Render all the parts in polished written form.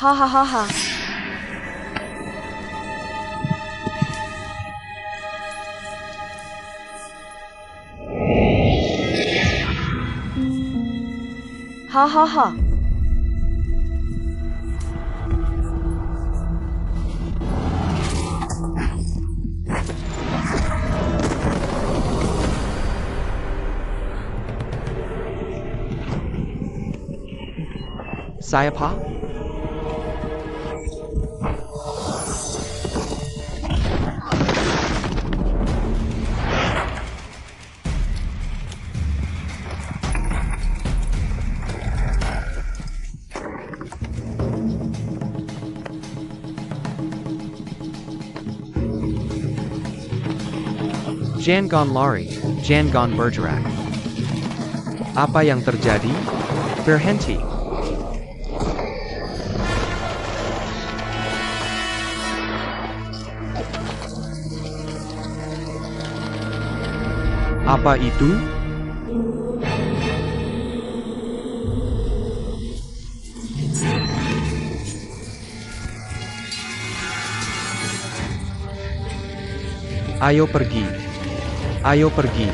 Hahaha. Hahaha. Saya pa? Jangan lari, jangan bergerak. Apa yang terjadi? Berhenti. Apa itu? Ayo pergi. Ayo pergi.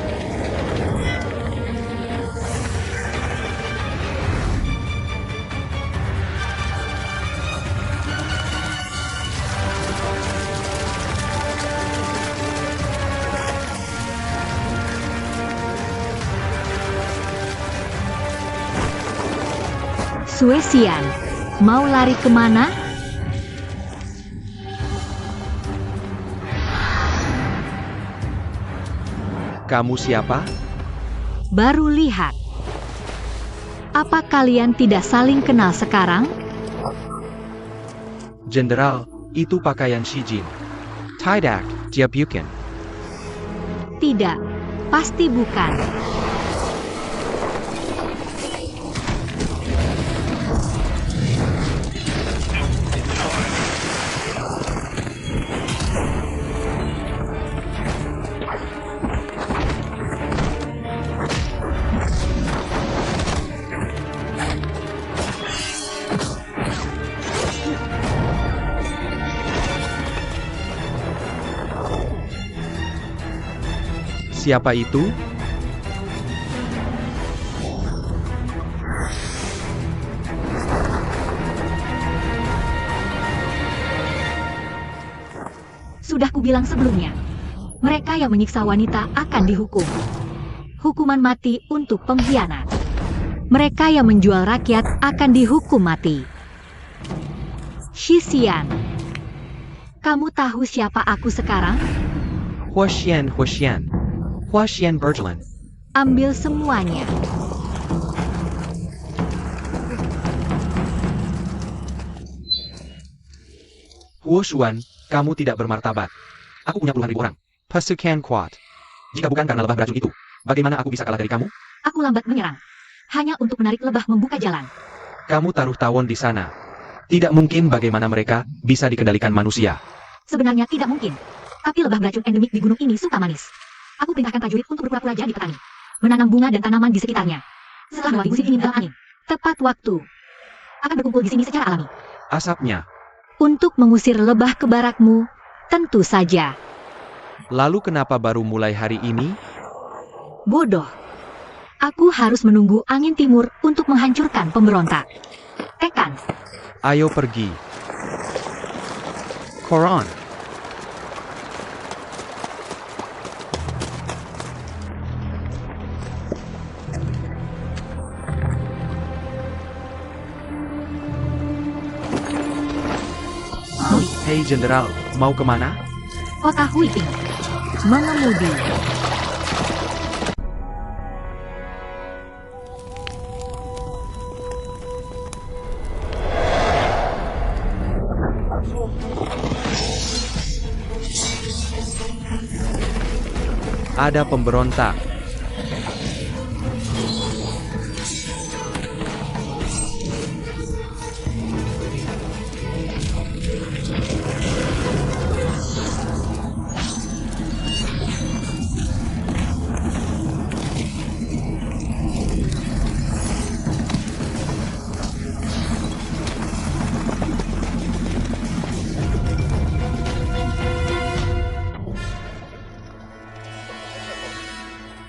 Suesian, mau lari kemana? Kamu siapa? Baru lihat. Apa kalian tidak saling kenal sekarang? Jenderal, itu pakaian Shijin. Tidak, dia bukan. Tidak, pasti bukan. Siapa itu? Sudah kubilang sebelumnya, mereka yang menyiksa wanita akan dihukum. Hukuman mati untuk pengkhianat. Mereka yang menjual rakyat akan dihukum mati. Shisian, kamu tahu siapa aku sekarang? Huashian, Huashian. Huashian Berjalan. Ambil semuanya. Huoshuan, kamu tidak bermartabat. Aku punya puluhan ribu orang. Pasukan kuat. Jika bukan karena lebah beracun itu, bagaimana aku bisa kalah dari kamu? Aku lambat menyerang. Hanya untuk menarik lebah membuka jalan. Kamu taruh tawon di sana. Tidak mungkin bagaimana mereka bisa dikendalikan manusia. Sebenarnya tidak mungkin. Tapi lebah beracun endemik di gunung ini suka manis. Aku perintahkan prajurit untuk berpura-pura jadi petani. Menanam bunga dan tanaman di sekitarnya. Setelah melalui musim dingin dalam angin. Tepat waktu. Akan berkumpul di sini secara alami. Asapnya. Untuk mengusir lebah ke barakmu, tentu saja. Lalu kenapa baru mulai hari ini? Bodoh. Aku harus menunggu angin timur untuk menghancurkan pemberontak. Tekan. Ayo pergi. Koran. Hei Jenderal, mau kemana? Kota Huiping. Mengemudi. Ada pemberontak.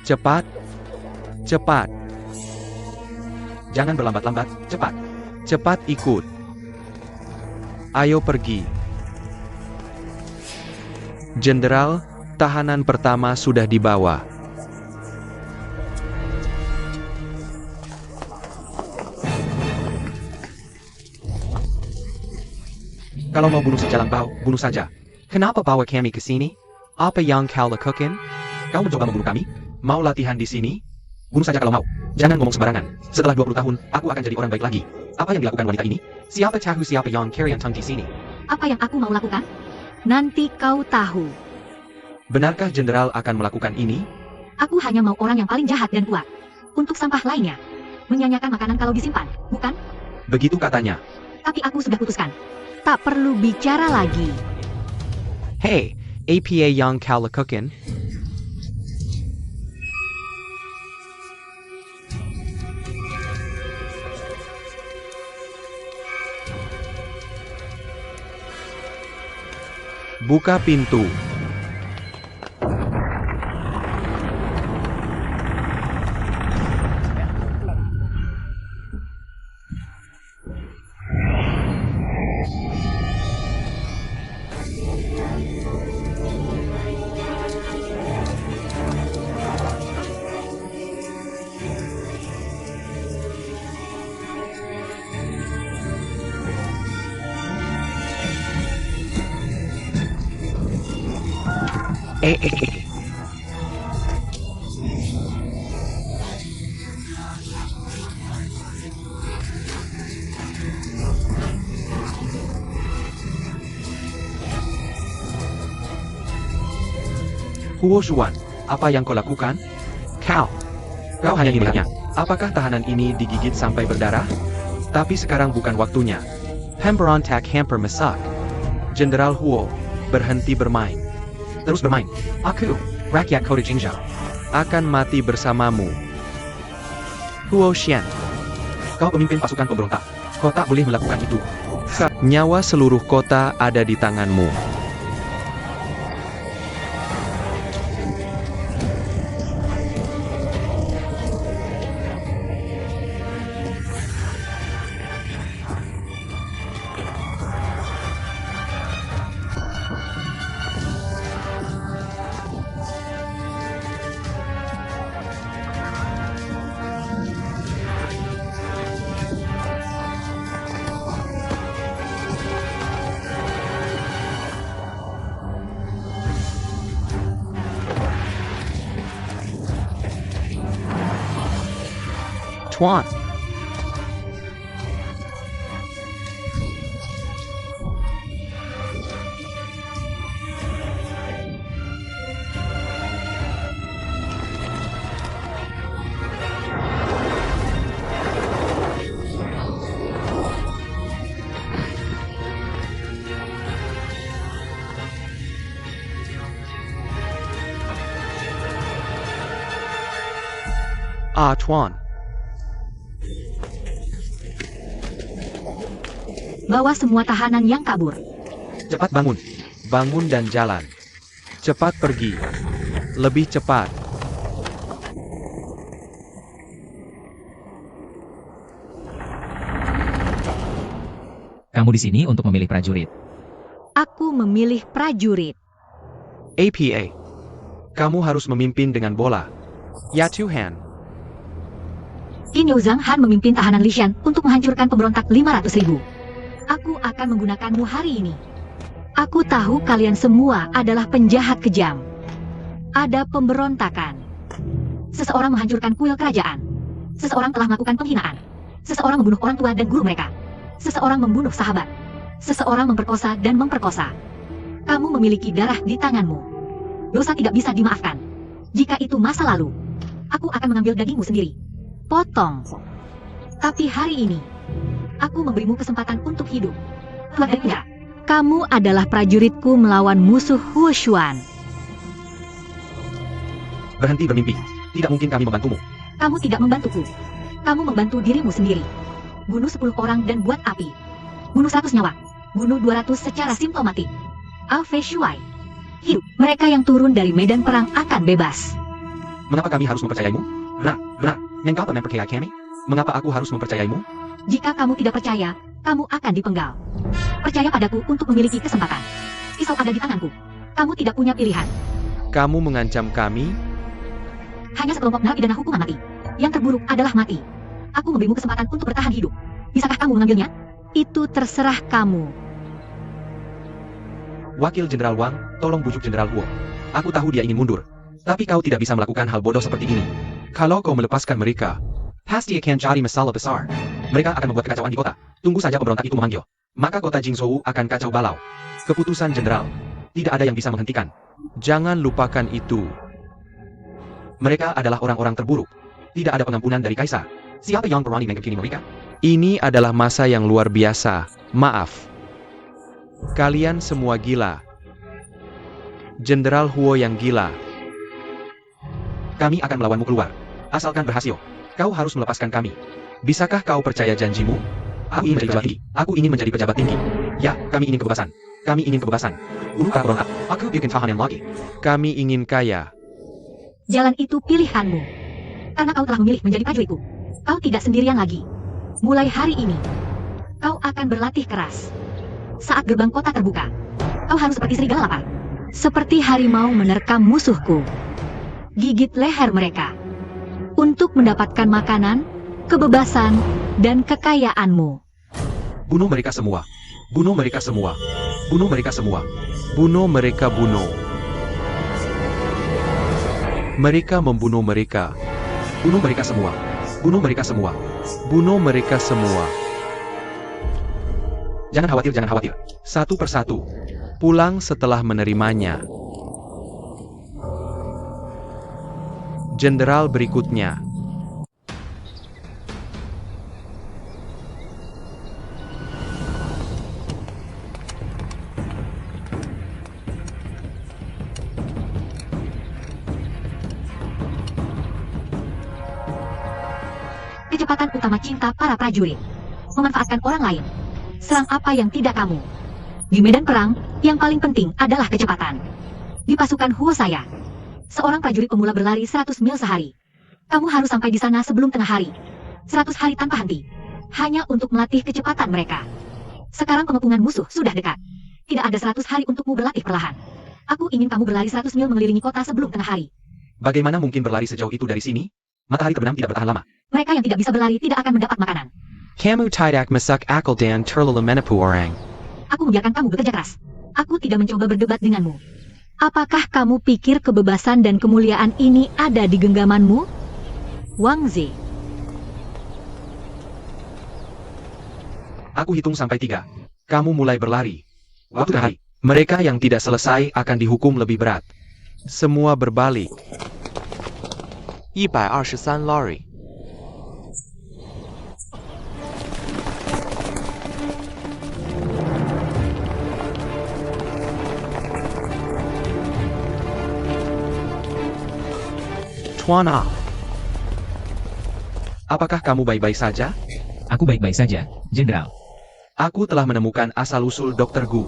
Cepat. Cepat. Jangan berlambat-lambat, cepat. Cepat ikut. Ayo pergi. Jenderal, tahanan pertama sudah dibawa. Kalau mau bunuh sejalan bau, bunuh saja. Kenapa bawa kami ke sini? Apa yang kau lakukan? Kau mencoba membunuh kami? Mau latihan di sini? Bunuh saja kalau mau. Jangan ngomong sembarangan. Setelah 20 tahun, aku akan jadi orang baik lagi. Apa yang dilakukan wanita ini? Siapa tahu siapa yang Carrington di sini? Apa yang aku mau lakukan? Nanti kau tahu. Benarkah jenderal akan melakukan ini? Aku hanya mau orang yang paling jahat dan kuat. Untuk sampah lainnya. Menyanyiakan makanan kalau disimpan, bukan? Begitu katanya. Tapi aku sudah putuskan. Tak perlu bicara lagi. Hey, APA yang kau lakukan? Buka pintu. Huo Xuan, apa yang kau lakukan? Kau hanya ingin melihatnya. Apakah tahanan ini digigit sampai berdarah? Tapi sekarang bukan waktunya. Pemberontak hampir masak. Jenderal Huo, berhenti bermain. Terus bermain. Aku, rakyat kota Jingzhou, akan mati bersamamu. Huo Xian, kau pemimpin pasukan pemberontak. Kau tak boleh melakukan itu. Nyawa seluruh kota ada di tanganmu. Tuan. Tuan. Bawa semua tahanan yang kabur. Cepat bangun. Bangun dan jalan. Cepat pergi. Lebih cepat. Kamu di sini untuk memilih prajurit. Aku memilih prajurit. APA. Kamu harus memimpin dengan bola. Ya Tuhan. Qin Zhang Han memimpin tahanan Lishan untuk menghancurkan pemberontak 500.000. Aku akan menggunakanmu hari ini. Aku tahu kalian semua adalah penjahat kejam. Ada pemberontakan. Seseorang menghancurkan kuil kerajaan. Seseorang telah melakukan penghinaan. Seseorang membunuh orang tua dan guru mereka. Seseorang membunuh sahabat. Seseorang memperkosa dan memperkosa. Kamu memiliki darah di tanganmu. Dosa tidak bisa dimaafkan. Jika itu masa lalu, aku akan mengambil dagingmu sendiri. Potong. Tapi hari ini, aku memberimu kesempatan untuk hidup. Tuan dan Indra, kamu adalah prajuritku melawan musuh Huo Xuan. Berhenti bermimpi. Tidak mungkin kami membantumu. Kamu tidak membantuku. Kamu membantu dirimu sendiri. Bunuh 10 orang dan buat api. Bunuh 100 nyawa. Bunuh 200 secara simptomatik. Alfei Shuai. Hidup. Mereka yang turun dari medan perang akan bebas. Mengapa kami harus mempercayaimu? Benar. Engkau mempercayai kami? Mengapa aku harus mempercayaimu? Jika kamu tidak percaya, kamu akan dipenggal. Percaya padaku untuk memiliki kesempatan. Pisau ada di tanganku. Kamu tidak punya pilihan. Kamu mengancam kami? Hanya sekelompok narapidana hukuman mati. Yang terburuk adalah mati. Aku memberimu kesempatan untuk bertahan hidup. Bisakah kamu mengambilnya? Itu terserah kamu. Wakil Jenderal Wang, tolong bujuk Jenderal Huo. Aku tahu dia ingin mundur. Tapi kau tidak bisa melakukan hal bodoh seperti ini. Kalau kau melepaskan mereka, pasti akan jadi masalah besar. Mereka akan membuat kekacauan di kota. Tunggu saja pemberontak itu memanggil. Maka kota Jingzhou akan kacau balau. Keputusan Jenderal. Tidak ada yang bisa menghentikan. Jangan lupakan itu. Mereka adalah orang-orang terburuk. Tidak ada pengampunan dari Kaisar. Siapa yang berani menghakimi mereka? Ini adalah masa yang luar biasa. Maaf. Kalian semua gila. Jenderal Huo yang gila. Kami akan melawanmu keluar. Asalkan berhasil. Kau harus melepaskan kami. Bisakah kau percaya janjimu? Aku ingin menjadi pejabat tinggi. Aku ingin menjadi pejabat tinggi. Ya, kami ingin kebebasan. Kami ingin kebebasan. Bunuh para perontak. Aku bikin tahanan lagi. Kami ingin kaya. Jalan itu pilihanmu. Karena kau telah memilih menjadi prajuritku. Kau tidak sendirian lagi. Mulai hari ini, kau akan berlatih keras. Saat gerbang kota terbuka, kau harus seperti serigala lapar. Seperti harimau menerkam musuhku. Gigit leher mereka. Untuk mendapatkan makanan, kebebasan, dan kekayaanmu. Bunuh mereka semua. Bunuh mereka semua. Bunuh mereka semua. Bunuh mereka bunuh. Mereka membunuh mereka. Bunuh mereka semua. Bunuh mereka semua. Bunuh mereka semua. Jangan khawatir, jangan khawatir. Satu persatu. Pulang setelah menerimanya. Jenderal berikutnya. Kecepatan utama cinta para prajurit. Memanfaatkan orang lain. Serang apa yang tidak kamu. Di medan perang, yang paling penting adalah kecepatan. Di pasukan Huo saya, seorang prajurit pemula berlari 100 mil sehari. Kamu harus sampai di sana sebelum tengah hari. 100 hari tanpa henti. Hanya untuk melatih kecepatan mereka. Sekarang pengepungan musuh sudah dekat. Tidak ada 100 hari untukmu berlatih perlahan. Aku ingin kamu berlari 100 mil mengelilingi kota sebelum tengah hari. Bagaimana mungkin berlari sejauh itu dari sini? Matahari terbenam tidak bertahan lama. Mereka yang tidak bisa berlari tidak akan mendapat makanan. Kamu tidak masak akal dan terlalu menipu orang. Aku membiarkan kamu bekerja keras. Aku tidak mencoba berdebat denganmu. Apakah kamu pikir kebebasan dan kemuliaan ini ada di genggamanmu? Wang Zi. Aku hitung sampai 3. Kamu mulai berlari. Waktu tengah hari. Mereka yang tidak selesai akan dihukum lebih berat. Semua berbalik. 123 lari. Tuan Ah. Apakah kamu baik-baik saja? Aku baik-baik saja, Jenderal. Aku telah menemukan asal-usul Dr. Gu.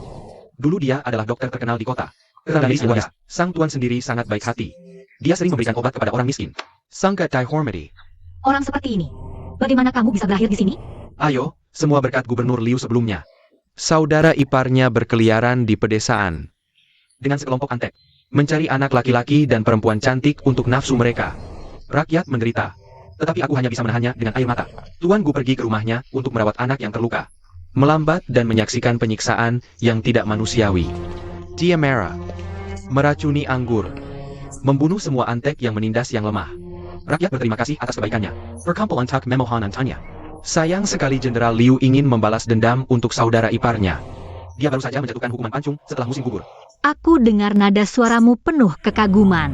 Dulu dia adalah dokter terkenal di kota. Gadis Indonesia, sang tuan sendiri sangat baik hati. Dia sering memberikan obat kepada orang miskin. Sangat dihormati. Orang seperti ini. Bagaimana kamu bisa berakhir di sini? Ayo, semua berkat Gubernur Liu sebelumnya. Saudara iparnya berkeliaran di pedesaan. Dengan sekelompok antek. Mencari anak laki-laki dan perempuan cantik untuk nafsu mereka. Rakyat menderita. Tetapi aku hanya bisa menahannya dengan air mata. Tuan Gu pergi ke rumahnya untuk merawat anak yang terluka. Melambat dan menyaksikan penyiksaan yang tidak manusiawi. Dia merah. Meracuni anggur. Membunuh semua antek yang menindas yang lemah. Rakyat berterima kasih atas kebaikannya. Perkumpulan tak memohon antanya. Sayang sekali Jenderal Liu ingin membalas dendam untuk saudara iparnya. Dia baru saja menjatuhkan hukuman pancung setelah musim gugur. Aku dengar nada suaramu penuh kekaguman.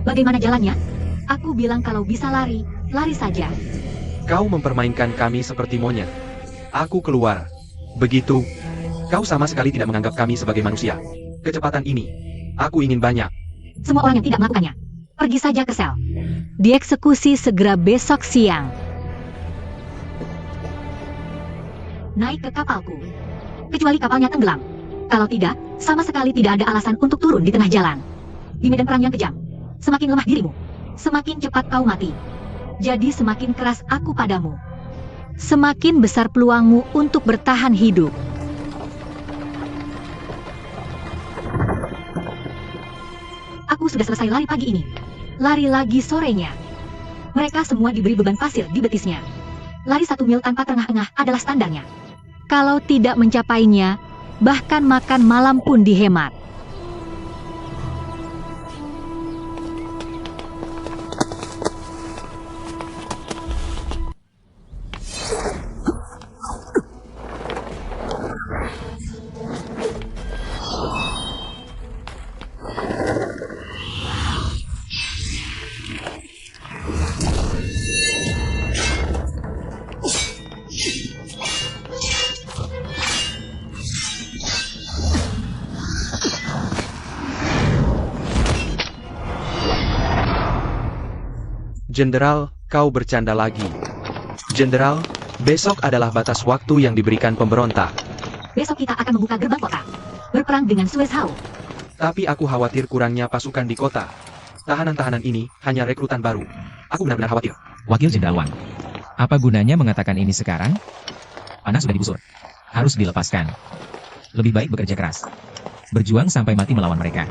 Bagaimana jalannya? Aku bilang kalau bisa lari, lari saja. Kau mempermainkan kami seperti monyet. Aku keluar. Begitu. Kau sama sekali tidak menganggap kami sebagai manusia. Kecepatan ini. Aku ingin banyak. Semua orang yang tidak melakukannya, pergi saja ke sel. Dieksekusi segera besok siang. Naik ke kapalku. Kecuali kapalnya tenggelam. Kalau tidak, sama sekali tidak ada alasan untuk turun di tengah jalan. Di medan perang yang kejam, semakin lemah dirimu, semakin cepat kau mati. Jadi semakin keras aku padamu, semakin besar peluangmu untuk bertahan hidup. Aku sudah selesai lari pagi ini. Lari lagi sorenya. Mereka semua diberi beban pasir di betisnya. Lari 1 mil tanpa terengah-engah adalah standarnya. Kalau tidak mencapainya, bahkan makan malam pun dihemat. Jenderal, kau bercanda lagi. Jenderal, besok adalah batas waktu yang diberikan pemberontak. Besok kita akan membuka gerbang kota, berperang dengan Suez Hao. Tapi aku khawatir kurangnya pasukan di kota. Tahanan-tahanan ini hanya rekrutan baru. Aku benar-benar khawatir. Wakil Jenderal Wang. Apa gunanya mengatakan ini sekarang? Panah sudah digusur. Harus dilepaskan. Lebih baik bekerja keras. Berjuang sampai mati melawan mereka.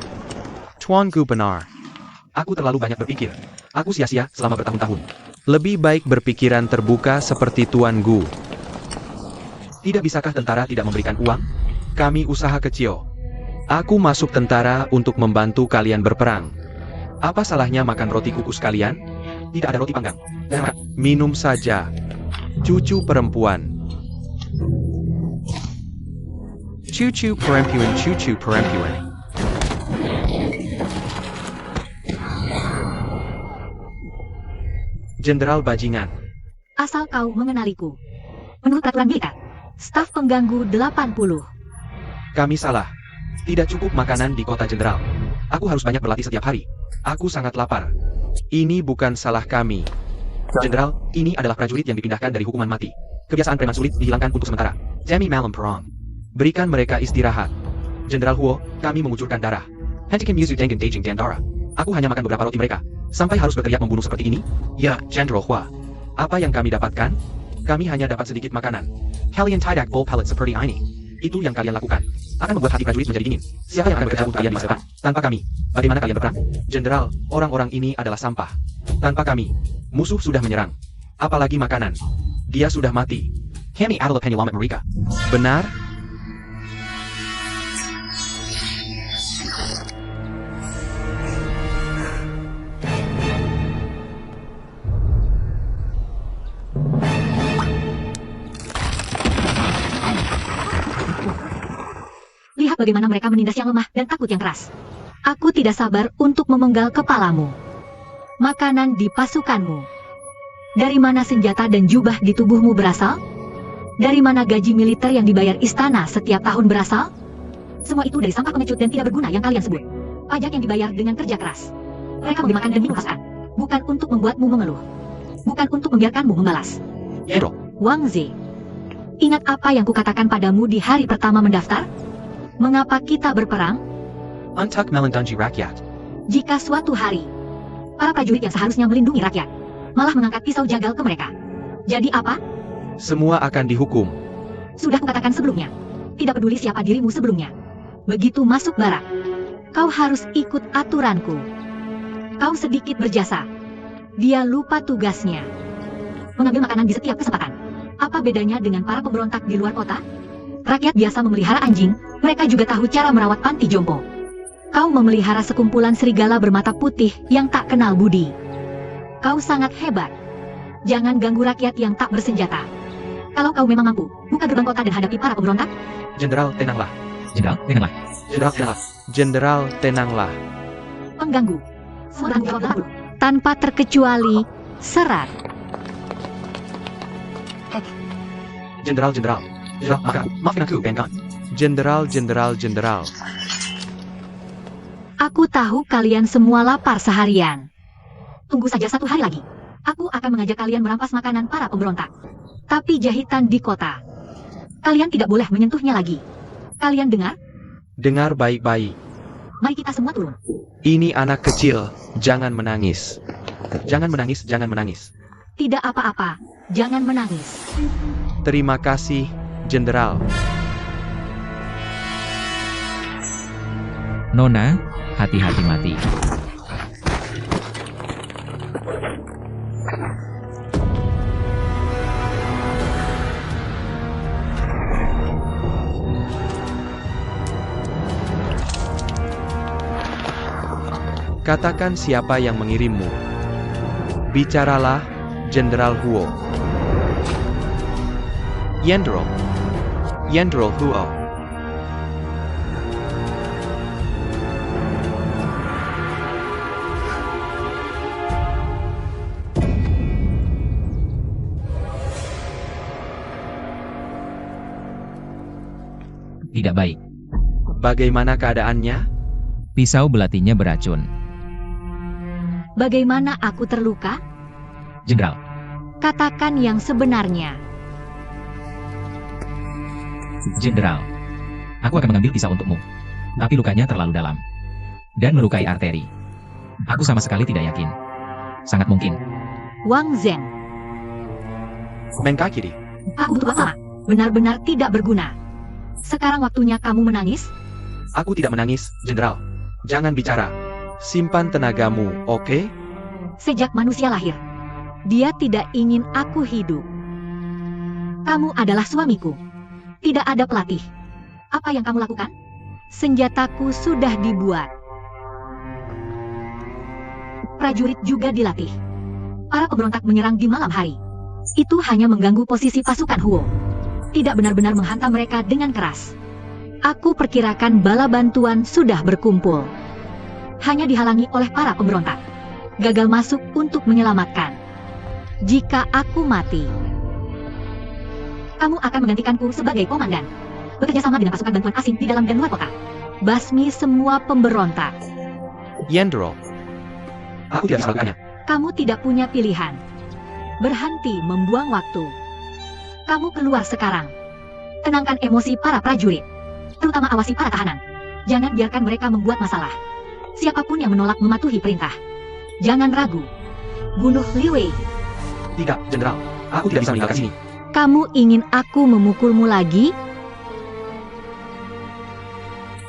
Tuanku benar. Aku terlalu banyak berpikir. Aku sia-sia selama bertahun-tahun. Lebih baik berpikiran terbuka seperti Tuan Gu. Tidak bisakah tentara tidak memberikan uang? Kami usaha kecil. Aku masuk tentara untuk membantu kalian berperang. Apa salahnya makan roti kukus kalian? Tidak ada roti panggang. Minum saja. Cucu perempuan. Cucu perempuan, cucu perempuan. Jenderal Bajingan. Asal kau mengenaliku. Menurut peraturan militer, staf pengganggu 80. Kami salah. Tidak cukup makanan di kota jenderal. Aku harus banyak berlatih setiap hari. Aku sangat lapar. Ini bukan salah kami. Jenderal, ini adalah prajurit yang dipindahkan dari hukuman mati. Kebiasaan preman sulit dihilangkan untuk sementara. Demi malam perang. Berikan mereka istirahat. Jenderal Huo, kami mengucurkan darah. Hentikan music dengan daging dan darah. Aku hanya makan beberapa roti mereka. Sampai harus berteriak membunuh seperti ini? Ya, Jenderal Hua. Apa yang kami dapatkan? Kami hanya dapat sedikit makanan. Kalian tidak bowl pellet seperti ini. Itu yang kalian lakukan. Akan membuat hati prajurit menjadi dingin. Siapa yang akan bekerja untuk kalian di masa depan? Tanpa kami, bagaimana kalian berperang? Jenderal, orang-orang ini adalah sampah. Tanpa kami, musuh sudah menyerang. Apalagi makanan. Dia sudah mati. Kami adalah penyelamat mereka. Benar? Lihat bagaimana mereka menindas yang lemah dan takut yang keras. Aku tidak sabar untuk memenggal kepalamu. Makanan di pasukanmu. Dari mana senjata dan jubah di tubuhmu berasal? Dari mana gaji militer yang dibayar istana setiap tahun berasal? Semua itu dari sampah pengecut dan tidak berguna yang kalian sebut. Pajak yang dibayar dengan kerja keras. Mereka memberi makan dan minum pasukan, bukan untuk membuatmu mengeluh. Bukan untuk membiarkanmu membalas. Wang Zi, ingat apa yang kukatakan padamu di hari pertama mendaftar? Mengapa kita berperang? Untuk melindungi rakyat. Jika suatu hari, para prajurit yang seharusnya melindungi rakyat, malah mengangkat pisau jagal ke mereka. Jadi apa? Semua akan dihukum. Sudah kukatakan sebelumnya. Tidak peduli siapa dirimu sebelumnya. Begitu masuk barak, kau harus ikut aturanku. Kau sedikit berjasa. Dia lupa tugasnya. Mengambil makanan di setiap kesempatan. Apa bedanya dengan para pemberontak di luar kota? Rakyat biasa memelihara anjing, mereka juga tahu cara merawat panti jompo. Kau memelihara sekumpulan serigala bermata putih yang tak kenal budi. Kau sangat hebat. Jangan ganggu rakyat yang tak bersenjata. Kalau kau memang mampu, buka gerbang kota dan hadapi para pemberontak. Jenderal, tenanglah. Jenderal, tenanglah. Jenderal, tenanglah. Jenderal, tenanglah. Pengganggu. Serang jawab dahulu. Tanpa terkecuali serat. Jenderal, jenderal. Jenderal, maafkan aku, Bengan. Jenderal, jenderal, jenderal. Aku tahu kalian semua lapar seharian. Tunggu saja 1 hari lagi. Aku akan mengajak kalian merampas makanan para pemberontak. Tapi jahitan di kota. Kalian tidak boleh menyentuhnya lagi. Kalian dengar? Dengar baik-baik. Mari kita semua turun. Ini anak kecil, jangan menangis. Jangan menangis, jangan menangis. Tidak apa-apa, jangan menangis. Terima kasih, Jenderal. Nona, hati-hati mati. Katakan siapa yang mengirimmu. Bicaralah, Jenderal Huo. Jenderal. Jenderal Huo. Tidak baik. Bagaimana keadaannya? Pisau belatinya beracun. Bagaimana aku terluka? Jenderal, Katakan yang sebenarnya. Jenderal. Aku akan mengambil pisau untukmu. Tapi lukanya terlalu dalam. Dan melukai arteri. Aku sama sekali tidak yakin. Sangat mungkin. Wang Zhen, Menkakiri. aku butuh lama. Benar-benar tidak berguna. Sekarang waktunya kamu menangis? Aku tidak menangis, Jenderal. Jangan bicara. Simpan tenagamu, oke? Sejak manusia lahir, dia tidak ingin aku hidup. Kamu adalah suamiku. Tidak ada pelatih. Apa yang kamu lakukan? Senjataku sudah dibuat. Prajurit juga dilatih. Para pemberontak menyerang di malam hari. Itu hanya mengganggu posisi pasukan Huo. Tidak benar-benar menghantam mereka dengan keras. Aku perkirakan bala bantuan sudah berkumpul. Hanya dihalangi oleh para pemberontak. Gagal masuk untuk menyelamatkan. Jika aku mati, kamu akan menggantikanku sebagai komandan. Bekerja sama dengan pasukan bantuan asing di dalam dan luar kota. Basmi semua pemberontak. Jenderal. Aku tidak bisa melakukannya. Kamu tidak punya pilihan. Berhenti membuang waktu. Kamu keluar sekarang. Tenangkan emosi para prajurit. Terutama awasi para tahanan. Jangan biarkan mereka membuat masalah. Siapapun yang menolak mematuhi perintah, jangan ragu. Bunuh Li Wei. Tidak, Jenderal. Aku tidak bisa meninggalkan sini. Kamu ingin aku memukulmu lagi?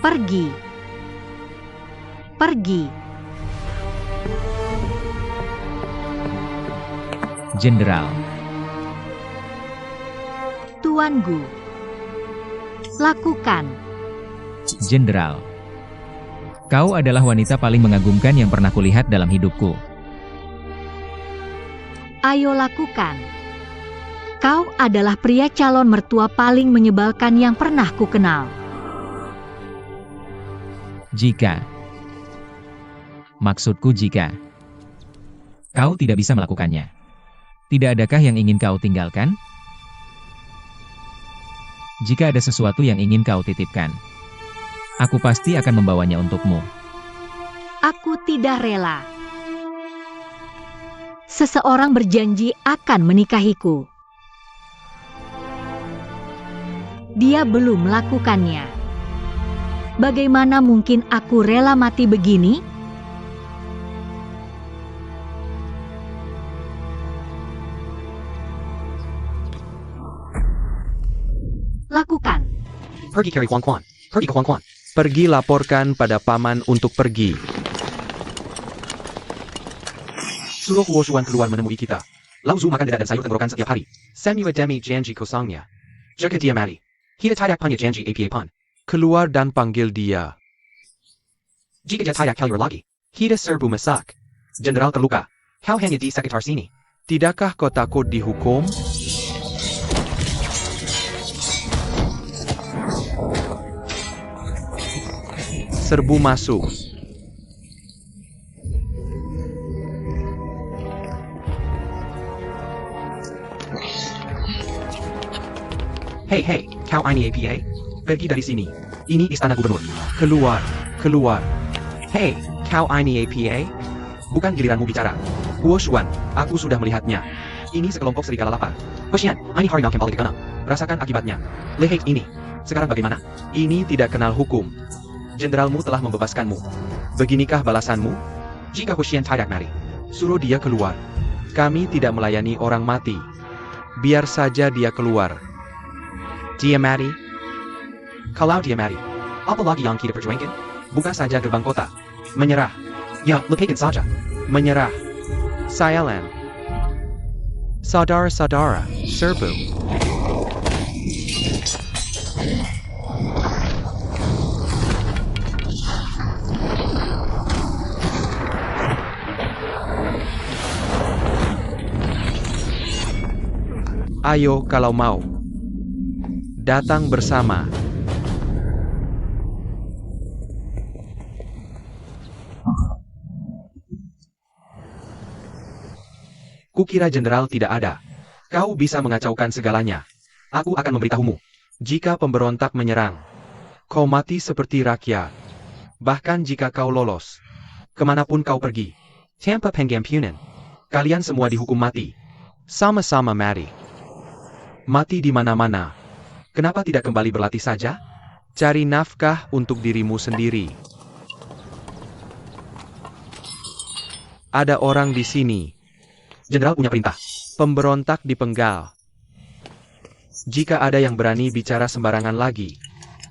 Pergi. Pergi. Jenderal. Tuan Gu. Lakukan. Jenderal. Kau adalah wanita paling mengagumkan yang pernah kulihat dalam hidupku. Ayo lakukan. Kau adalah pria calon mertua paling menyebalkan yang pernah kukenal. Jika. Maksudku jika. Kau tidak bisa melakukannya. Tidak adakah yang ingin kau tinggalkan? Jika ada sesuatu yang ingin kau titipkan, aku pasti akan membawanya untukmu. Aku tidak rela. Seseorang berjanji akan menikahiku. Dia belum melakukannya. Bagaimana mungkin aku rela mati begini? Lakukan. Pergi cari Huang Quan. Pergi ke Huang Quan. Pergi laporkan pada paman untuk pergi. Suruh Huo Xuan keluar menemui kita. Lao Zu makan dada dan sayur tenggorokan setiap hari. Samuel demi janji kosongnya. Jaga dia mari. Kita tidak punya janji apa pun. Keluar dan panggil dia. Jika dia tidak keluar lagi, kita serbu masak. Jenderal terluka. Kau hanya di sekitar sini. Tidakkah kau takut dihukum? Serbu masuk. Hei, kau ini APA? Pergi dari sini. Ini istana gubernur. Keluar, keluar. Hei, kau ini APA? Bukan giliranmu bicara. Huo Xuan, aku sudah melihatnya. Ini sekelompok serigala lapar. Kesian, ini harimau yang paling dikenal. Rasakan akibatnya. Lehek ini. Sekarang bagaimana? Ini tidak kenal hukum. Jenderalmu telah membebaskanmu. Beginikah balasanmu? Jika Huxian tidak mati, suruh dia keluar. Kami tidak melayani orang mati. Biar saja dia keluar. Dia mati? Kalau dia mati, apa lagi yang kita perjuangkan? Buka saja gerbang kota. Menyerah. Ya, lepaskan saja. Menyerah. Sialan. Saudara-saudara, serbu. Ayo kalau mau. Datang bersama. Kukira jenderal tidak ada. Kau bisa mengacaukan segalanya. Aku akan memberitahumu. Jika pemberontak menyerang, kau mati seperti rakyat. Bahkan jika kau lolos, kemanapun kau pergi, tanpa pengampunan, kalian semua dihukum mati. Sama-sama mati. Mati di mana-mana. Kenapa tidak kembali berlatih saja? Cari nafkah untuk dirimu sendiri. Ada orang di sini. Jenderal punya perintah. Pemberontak dipenggal. Jika ada yang berani bicara sembarangan lagi,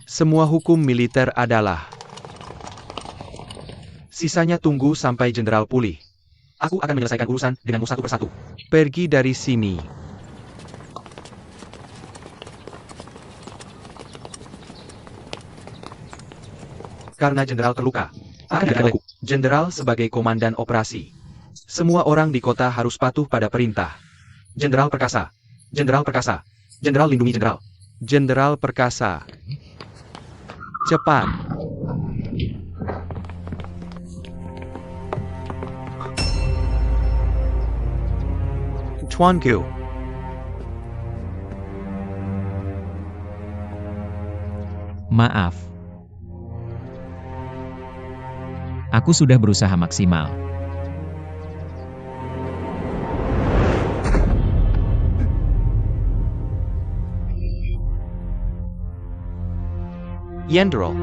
semua hukum militer adalah. Sisanya tunggu sampai jenderal pulih. Aku akan menyelesaikan urusan denganmu satu persatu. Pergi dari sini. Karena jenderal terluka, akan dilakukan. Jenderal sebagai komandan operasi. Semua orang di kota harus patuh pada perintah. Jenderal perkasa. Jenderal perkasa. Jenderal lindungi jenderal. Jenderal perkasa. Cepat. Tuanku. Maaf. Aku sudah berusaha maksimal. Jenderal.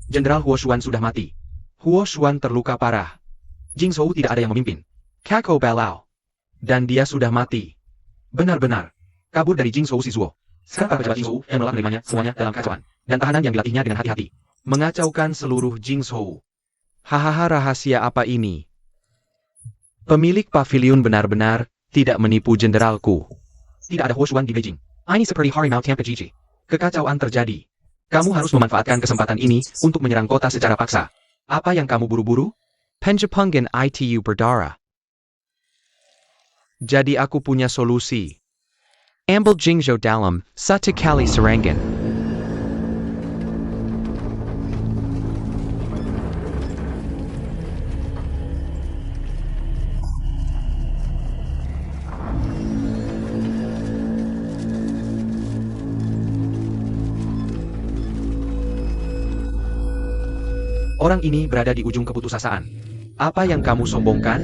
Jenderal Huo Xuan sudah mati. Huo Xuan terluka parah. Jing Zhou tidak ada yang memimpin. Kako Balao. Dan dia sudah mati. Benar-benar. Kabur dari Jing Zhou si Zuo. Sekarang para pejabat Jing Zhou yang menolak menerimanya semuanya dalam kacauan. Dan tahanan yang dilatihnya dengan hati-hati. Mengacaukan seluruh Jing Zhou. Hahaha, rahasia apa ini? Pemilik pavilion benar-benar tidak menipu jenderalku. Tidak ada Huo Xuan di Beijing. Ini seperti harimau tanpa gigi. Kekacauan terjadi. Kamu harus memanfaatkan kesempatan ini untuk menyerang kota secara paksa. Apa yang kamu buru-buru? Penjepungan itu berdarah. Jadi aku punya solusi. Ambil Jingzhou dalam satu kali serangan. Orang ini berada di ujung keputusasaan. Apa yang kamu sombongkan?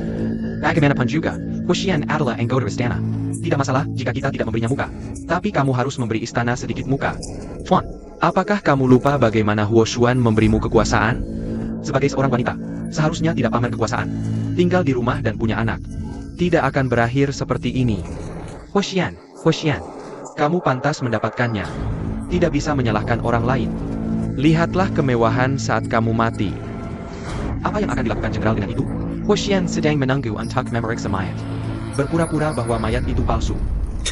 Bagaimanapun juga, Huxian adalah anggota istana. Tidak masalah jika kita tidak memberinya muka. Tapi kamu harus memberi istana sedikit muka. Tuan, apakah kamu lupa bagaimana Huo Xuan memberimu kekuasaan? Sebagai seorang wanita, seharusnya tidak pamer kekuasaan. Tinggal di rumah dan punya anak. Tidak akan berakhir seperti ini. Huxian, kamu pantas mendapatkannya. Tidak bisa menyalahkan orang lain. Lihatlah kemewahan saat kamu mati. Apa yang akan dilakukan jenderal dengan itu? Huxian sedang menunggu untuk memeriksa mayat. Berpura-pura bahwa mayat itu palsu.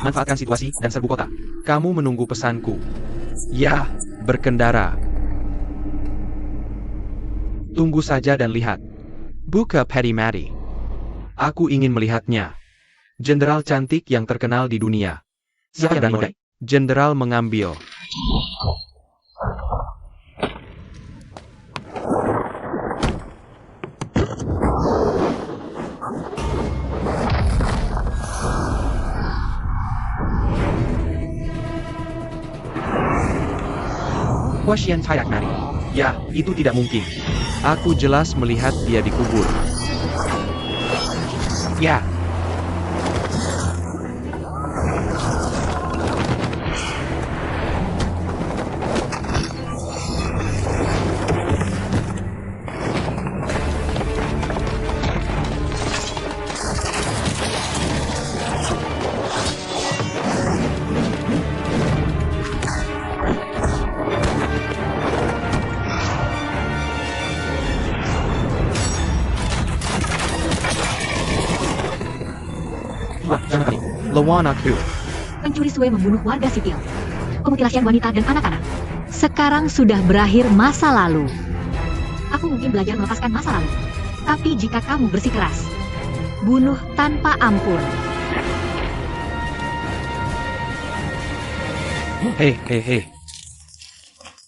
Manfaatkan situasi dan serbu kota. Kamu menunggu pesanku. Ya, berkendara. Tunggu saja dan lihat. Buka peti mati. Aku ingin melihatnya. Jenderal cantik yang terkenal di dunia. Siapa yang berani? Jenderal mengambil. Huxian tidak mati. Ya, itu tidak mungkin. Aku jelas melihat dia dikubur. Ya, wah, jangan kali. Lawan aku. Pencuri Sue membunuh warga sipil, pemutilasi wanita dan anak-anak. Sekarang sudah berakhir masa lalu. Aku mungkin belajar melepaskan masa lalu. Tapi jika kamu bersikeras, bunuh tanpa ampun. Hei.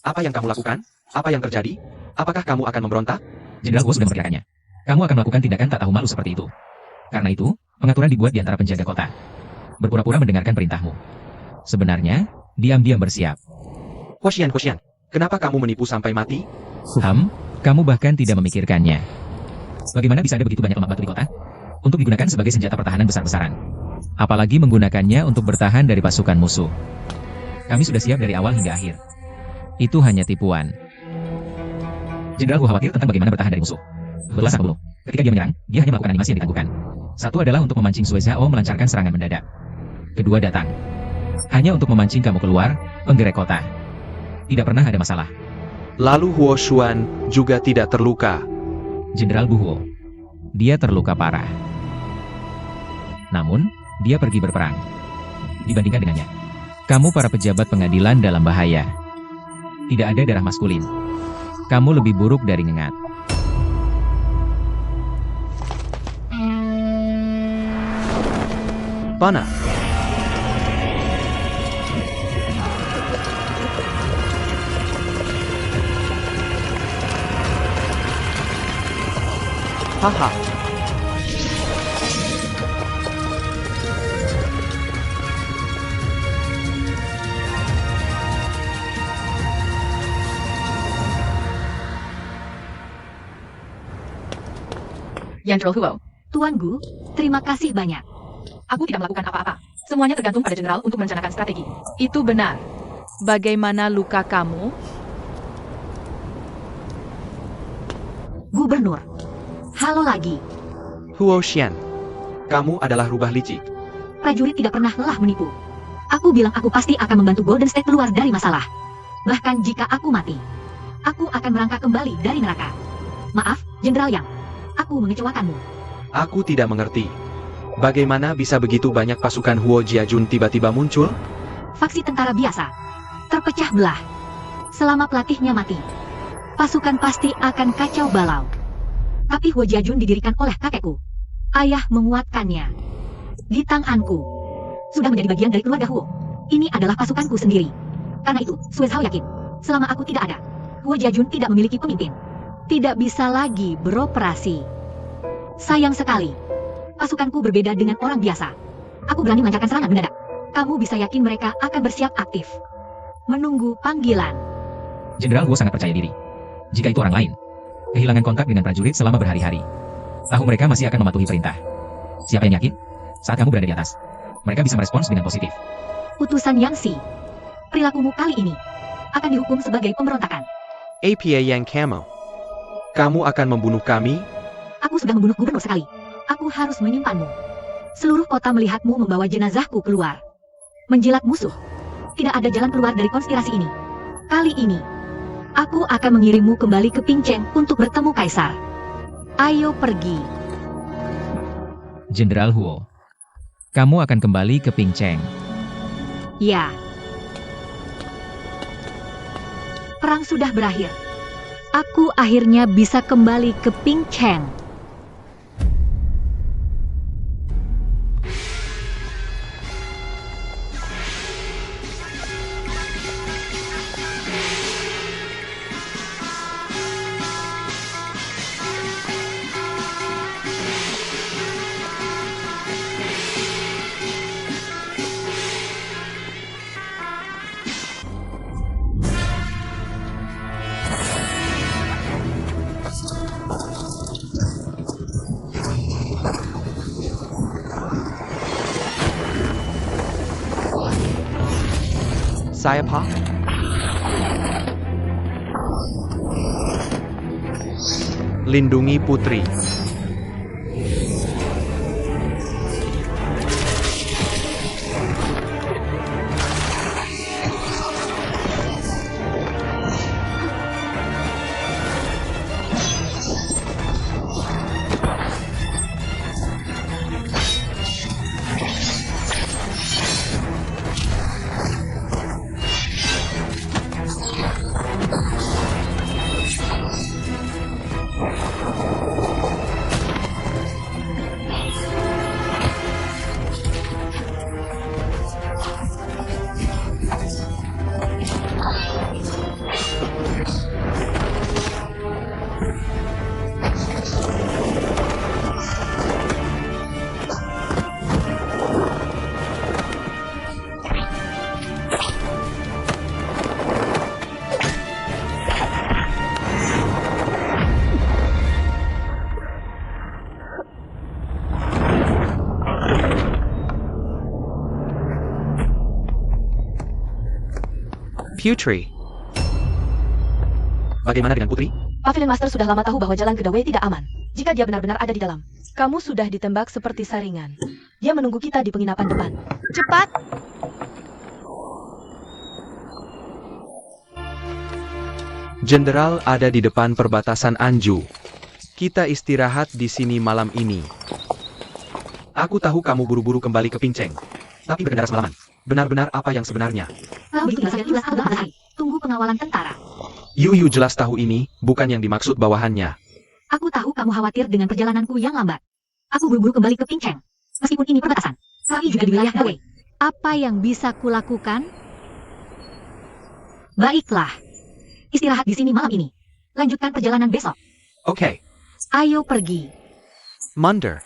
Apa yang kamu lakukan? Apa yang terjadi? Apakah kamu akan memberontak? Jenderal Huo sudah memperkirakannya. Kamu akan melakukan tindakan tak tahu malu seperti itu. Karena itu, pengaturan dibuat di antara penjaga kota. Berpura-pura mendengarkan perintahmu. Sebenarnya, diam-diam bersiap. Hoshian, kenapa kamu menipu sampai mati? Kamu bahkan tidak memikirkannya. Bagaimana bisa ada begitu banyak lemak batu di kota? Untuk digunakan sebagai senjata pertahanan besar-besaran. Apalagi menggunakannya untuk bertahan dari pasukan musuh. Kami sudah siap dari awal hingga akhir. Itu hanya tipuan. Jenderal Hu khawatir tentang bagaimana bertahan dari musuh. Belas belum. Ketika dia menyerang, dia hanya melakukan animasi yang ditangguhkan. Satu adalah untuk memancing Sue Zhao melancarkan serangan mendadak. Kedua datang. Hanya untuk memancing kamu keluar, penggerak kota. Tidak pernah ada masalah. Lalu Huo Xuan juga tidak terluka. Jenderal Buhuo. Dia terluka parah. Namun, dia pergi berperang. Dibandingkan dengannya, kamu para pejabat pengadilan dalam bahaya. Tidak ada darah maskulin. Kamu lebih buruk dari ngengat. Pana. Haha. Jenderal Huo. Tuan Gu, terima kasih banyak. Aku tidak melakukan apa-apa. Semuanya tergantung pada jenderal untuk merencanakan strategi. Itu benar. Bagaimana luka kamu? Gubernur. Halo lagi. Huo Xian. Kamu adalah rubah licik. Prajurit tidak pernah lelah menipu. Aku bilang aku pasti akan membantu Golden State keluar dari masalah. Bahkan jika aku mati, aku akan merangkak kembali dari neraka. Maaf, Jenderal Yang. Aku mengecewakanmu. Aku tidak mengerti. Bagaimana bisa begitu banyak pasukan Huo Jiajun tiba-tiba muncul? Faksi tentara biasa. Terpecah belah. Selama pelatihnya mati, pasukan pasti akan kacau balau. Tapi Huo Jiajun didirikan oleh kakekku. Ayah menguatkannya. Di tanganku. Sudah menjadi bagian dari keluarga Huo. Ini adalah pasukanku sendiri. Karena itu, Sue Zhao yakin, selama aku tidak ada, Huo Jiajun tidak memiliki pemimpin. Tidak bisa lagi beroperasi. Sayang sekali. Pasukanku berbeda dengan orang biasa. Aku berani melancarkan serangan mendadak. Kamu bisa yakin mereka akan bersiap aktif. Menunggu panggilan. Jenderal Huo sangat percaya diri. Jika itu orang lain, kehilangan kontak dengan prajurit selama berhari-hari. Tahu mereka masih akan mematuhi perintah. Siapa yang yakin? Saat kamu berada di atas, mereka bisa merespons dengan positif. Utusan Yangxi, perilakumu kali ini akan dihukum sebagai pemberontakan. APA Yang Camo. Kamu akan membunuh kami? Aku sudah membunuh gubernur sekali. Aku harus menyimpanmu. Seluruh kota melihatmu membawa jenazahku keluar. Menjilat musuh. Tidak ada jalan keluar dari konspirasi ini. Kali ini, aku akan mengirimmu kembali ke Pingcheng untuk bertemu Kaisar. Ayo pergi. Jenderal Huo, kamu akan kembali ke Pingcheng. Ya. Perang sudah berakhir. Aku akhirnya bisa kembali ke Pingcheng. Sayapa? Lindungi putri. Putri. Bagaimana dengan putri? Pavilion Master sudah lama tahu bahwa jalan ke The Way tidak aman. Jika dia benar-benar ada di dalam. Kamu sudah ditembak seperti saringan. Dia menunggu kita di penginapan depan. Cepat! Jenderal ada di depan perbatasan Anju. Kita istirahat di sini malam ini. Aku tahu kamu buru-buru kembali ke Pinceng. Tapi berkendara semalaman. Benar-benar apa yang sebenarnya? Begitu jelas hari. Tunggu pengawalan tentara. Yuyu jelas tahu ini, bukan yang dimaksud bawahannya. Aku tahu kamu khawatir dengan perjalananku yang lambat. Aku buru-buru kembali ke Pinceng. Meskipun ini perbatasan, tapi juga di wilayah The Way. Apa yang bisa kulakukan? Baiklah. Istirahat di sini malam ini. Lanjutkan perjalanan besok. Oke. Ayo pergi. Munder.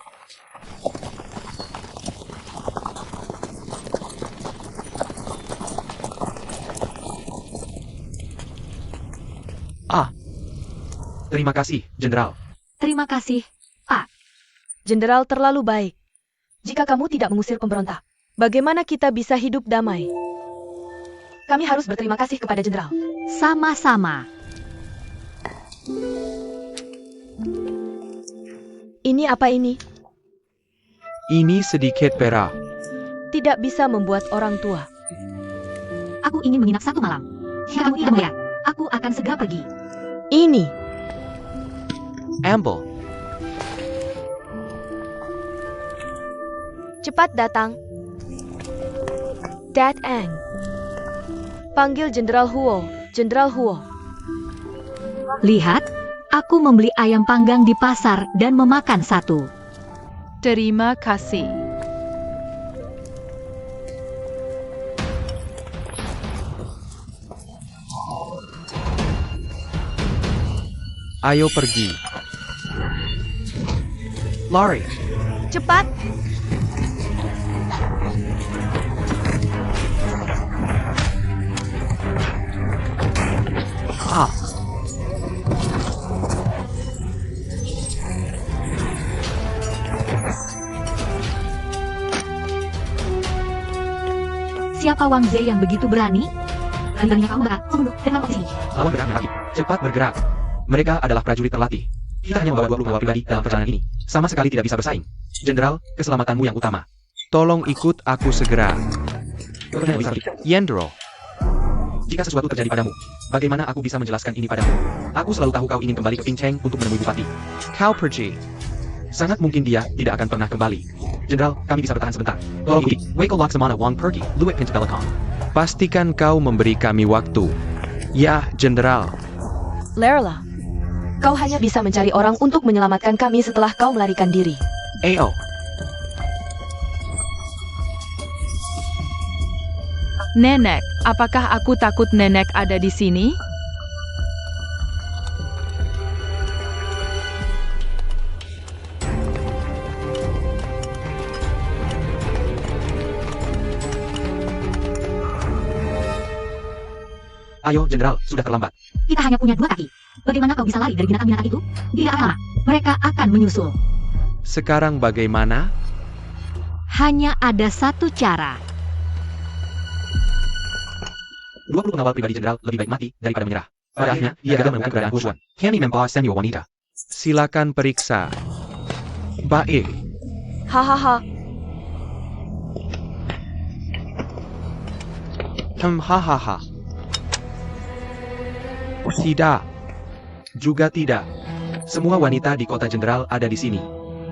Terima kasih, Jenderal. Terima kasih, Pak. Jenderal terlalu baik. Jika kamu tidak mengusir pemberontak, bagaimana kita bisa hidup damai? Kami harus berterima kasih kepada Jenderal. Sama-sama. Ini apa ini? Ini sedikit perak. Tidak bisa membuat orang tua. Aku ingin menginap satu malam. Jika kamu tidak melihat, aku akan segera pergi. Ini. Amble. Cepat datang. Dad Ang. Panggil Jenderal Huo. Jenderal Huo. Lihat, aku membeli ayam panggang di pasar dan memakan satu. Terima kasih. Ayo pergi. Lari. Cepat. Siapa Wang Zhe yang begitu berani? Kali-kalinya kamu berat, membunuh, dan melakukan sini. Lawan bergerak merakit. Cepat bergerak. Mereka adalah prajurit terlatih. Kita hanya membawa 20 pengawal pribadi dalam perjalanan ini. Sama sekali tidak bisa bersaing. Jenderal, keselamatanmu yang utama. Tolong ikut aku segera. Yendro. Jika sesuatu terjadi padamu, bagaimana aku bisa menjelaskan ini padamu? Aku selalu tahu kau ingin kembali ke Pinceng untuk menemui Bupati. Kau pergi. Sangat mungkin dia tidak akan pernah kembali. Jenderal, kami bisa bertahan sebentar. Tolong ikuti. Wako Laksamana Wang pergi. Luwek Pintabelakong. Pastikan kau memberi kami waktu. Ya, Jenderal. Lerla. Kau hanya bisa mencari orang untuk menyelamatkan kami setelah kau melarikan diri. AO. Nenek, apakah aku takut nenek ada di sini? Ayo, Jenderal, sudah terlambat. Kita hanya punya 2 kaki. Bagaimana kau bisa lari dari binatang-binatang itu? Tidak akan lama. Mereka akan menyusul. Sekarang bagaimana? Hanya ada satu cara. 20 pengawal pribadi jenderal lebih baik mati daripada menyerah. Pada akhirnya, dia gagal menemukan keberadaan Huo Xuan. Kami membawa Samuel wanita. Silakan periksa. Baik. Hahaha. Hahaha. Tidak. Juga tidak. Semua wanita di kota jenderal ada di sini.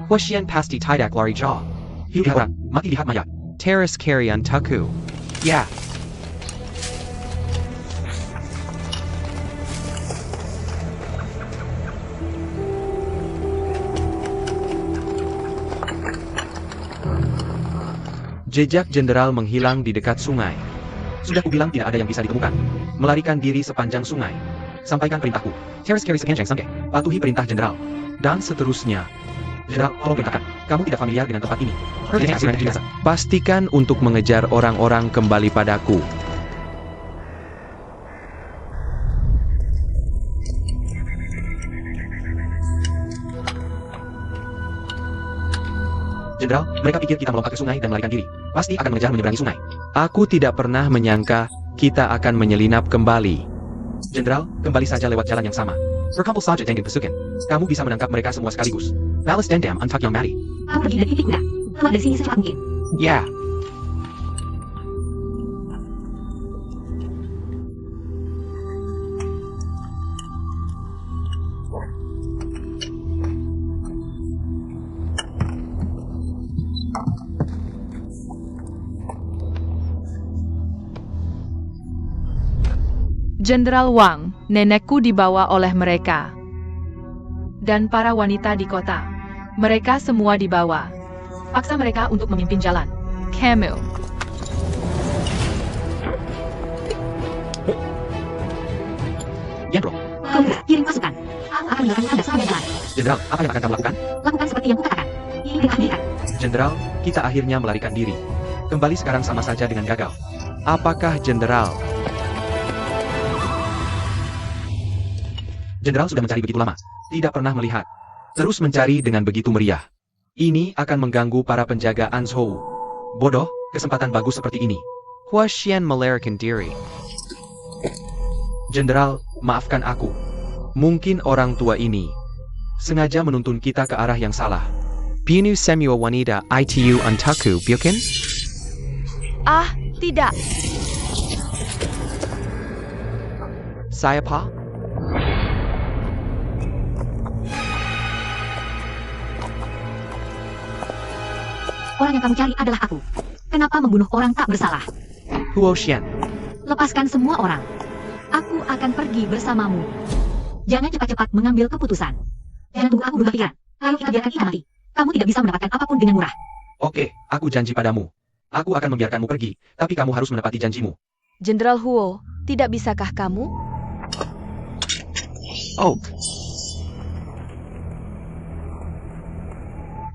Huo Xian pasti tidak lari jauh. Hidup orang, mati lihat mayat. Terrace carrion taku. Ya. Jejak jenderal menghilang di dekat sungai. Sudah kubilang tidak ada yang bisa ditemukan. Melarikan diri sepanjang sungai. Sampaikan perintahku. Terrace carry sekian sangke. Patuhi perintah jenderal. Dan seterusnya. Jenderal, tolong perintahkan. Kamu tidak familiar dengan tempat ini. Pastikan untuk mengejar orang-orang kembali padaku. Jenderal, mereka pikir kita melompat ke sungai dan melarikan diri. Pasti akan mengejar menyeberangi sungai. Aku tidak pernah menyangka kita akan menyelinap kembali. Jenderal, kembali saja lewat jalan yang sama. Berkumpul saja dengan pasukan. Kamu bisa menangkap mereka semua sekaligus. Balas dendam untuk yang mati. Kamu pergi dari titik muda. Keluar dari sini secepat mungkin. Ya. Jenderal Wang, nenekku dibawa oleh mereka. Dan para wanita di kota. Mereka semua dibawa. Paksa mereka untuk memimpin jalan. Camille. Yan bro. Kamu kirim pasukan. Aku akan meninggalkan Anda selama jalan. Jenderal, apa yang akan kamu lakukan? Lakukan seperti yang kukatakan. Ini perintah militer. Jenderal, kita akhirnya melarikan diri. Kembali sekarang sama saja dengan gagal. Apakah Jenderal? Jenderal sudah mencari begitu lama. Tidak pernah melihat. Terus mencari dengan begitu meriah. Ini akan mengganggu para penjaga Anzhou. Bodoh, kesempatan bagus seperti ini. Huo Xian melarikan diri. Jenderal, maafkan aku. Mungkin orang tua ini sengaja menuntun kita ke arah yang salah. Pinu Samuel wanita itu untukku, bukan? Ah, tidak. Saya pa? Orang yang kamu cari adalah aku. Kenapa membunuh orang tak bersalah? Huo Xian. Lepaskan semua orang. Aku akan pergi bersamamu. Jangan cepat-cepat mengambil keputusan. Jangan tunggu aku berubah pikiran. Lalu kita biarkan Ida mati. Kamu tidak bisa mendapatkan apapun dengan murah. Oke, aku janji padamu. Aku akan membiarkanmu pergi, tapi kamu harus menepati janjimu. Jenderal Huo, tidak bisakah kamu? Oak.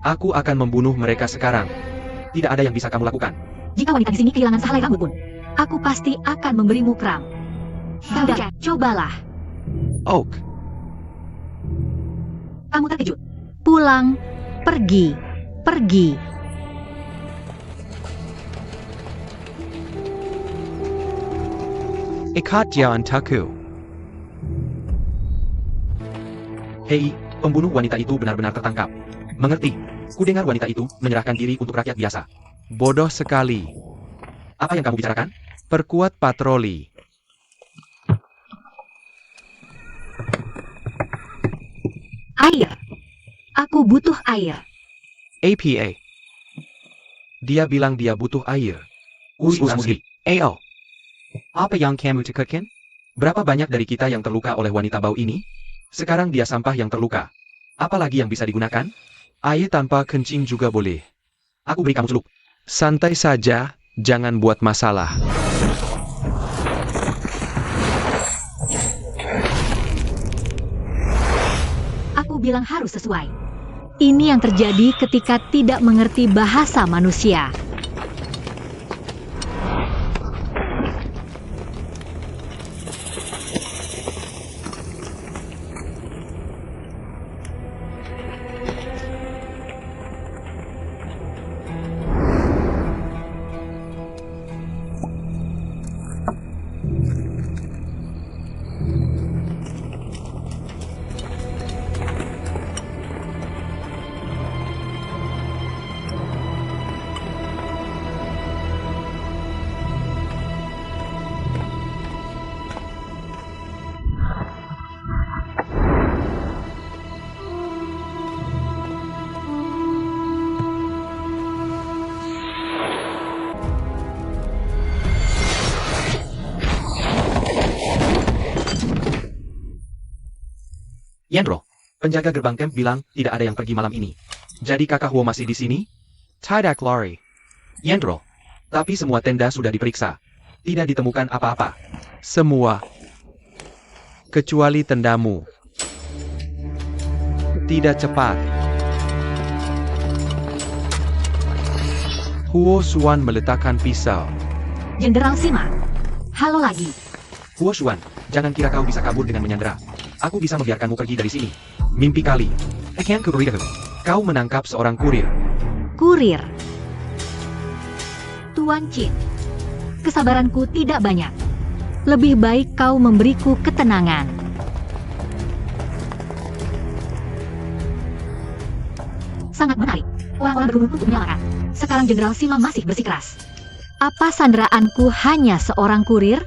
Aku akan membunuh mereka sekarang. Tidak ada yang bisa kamu lakukan. Jika wanita di sini kehilangan sehelai rambut pun, aku pasti akan memberimu kram. Sudah, cobalah. Oak. Kamu terkejut. Pulang, pergi, pergi. Ikat dia untukku. Hei, pembunuh wanita itu benar-benar tertangkap. Mengerti? Kudengar wanita itu menyerahkan diri untuk rakyat biasa. Bodoh sekali. Apa yang kamu bicarakan? Perkuat patroli. Air. Aku butuh air. APA. Dia bilang dia butuh air. Musli. AO. Apa yang kamu takutkan? Berapa banyak dari kita yang terluka oleh wanita bau ini? Sekarang dia sampah yang terluka. Apalagi yang bisa digunakan? Air tanpa kencing juga boleh. Aku beri kamu celup. Santai saja, jangan buat masalah. Aku bilang harus sesuai. Ini yang terjadi ketika tidak mengerti bahasa manusia. Yandro, penjaga gerbang camp bilang tidak ada yang pergi malam ini. Jadi kakak Huo masih di sini? Tidak lari. Yandro, tapi semua tenda sudah diperiksa. Tidak ditemukan apa-apa. Semua. Kecuali tendamu. Tidak cepat. Huo Xuan meletakkan pisau. Jenderal Sima. Halo lagi. Huo Xuan, jangan kira kau bisa kabur dengan menyandera. Aku bisa membiarkanmu pergi dari sini. Mimpi kali. Akan kurir. Kau menangkap seorang kurir. Kurir. Tuan Qin. Kesabaranku tidak banyak. Lebih baik kau memberiku ketenangan. Sangat menarik. Orang-orang berunding untuk menyalakan. Sekarang Jenderal Sima masih bersikeras. Apa sanderaanku hanya seorang kurir?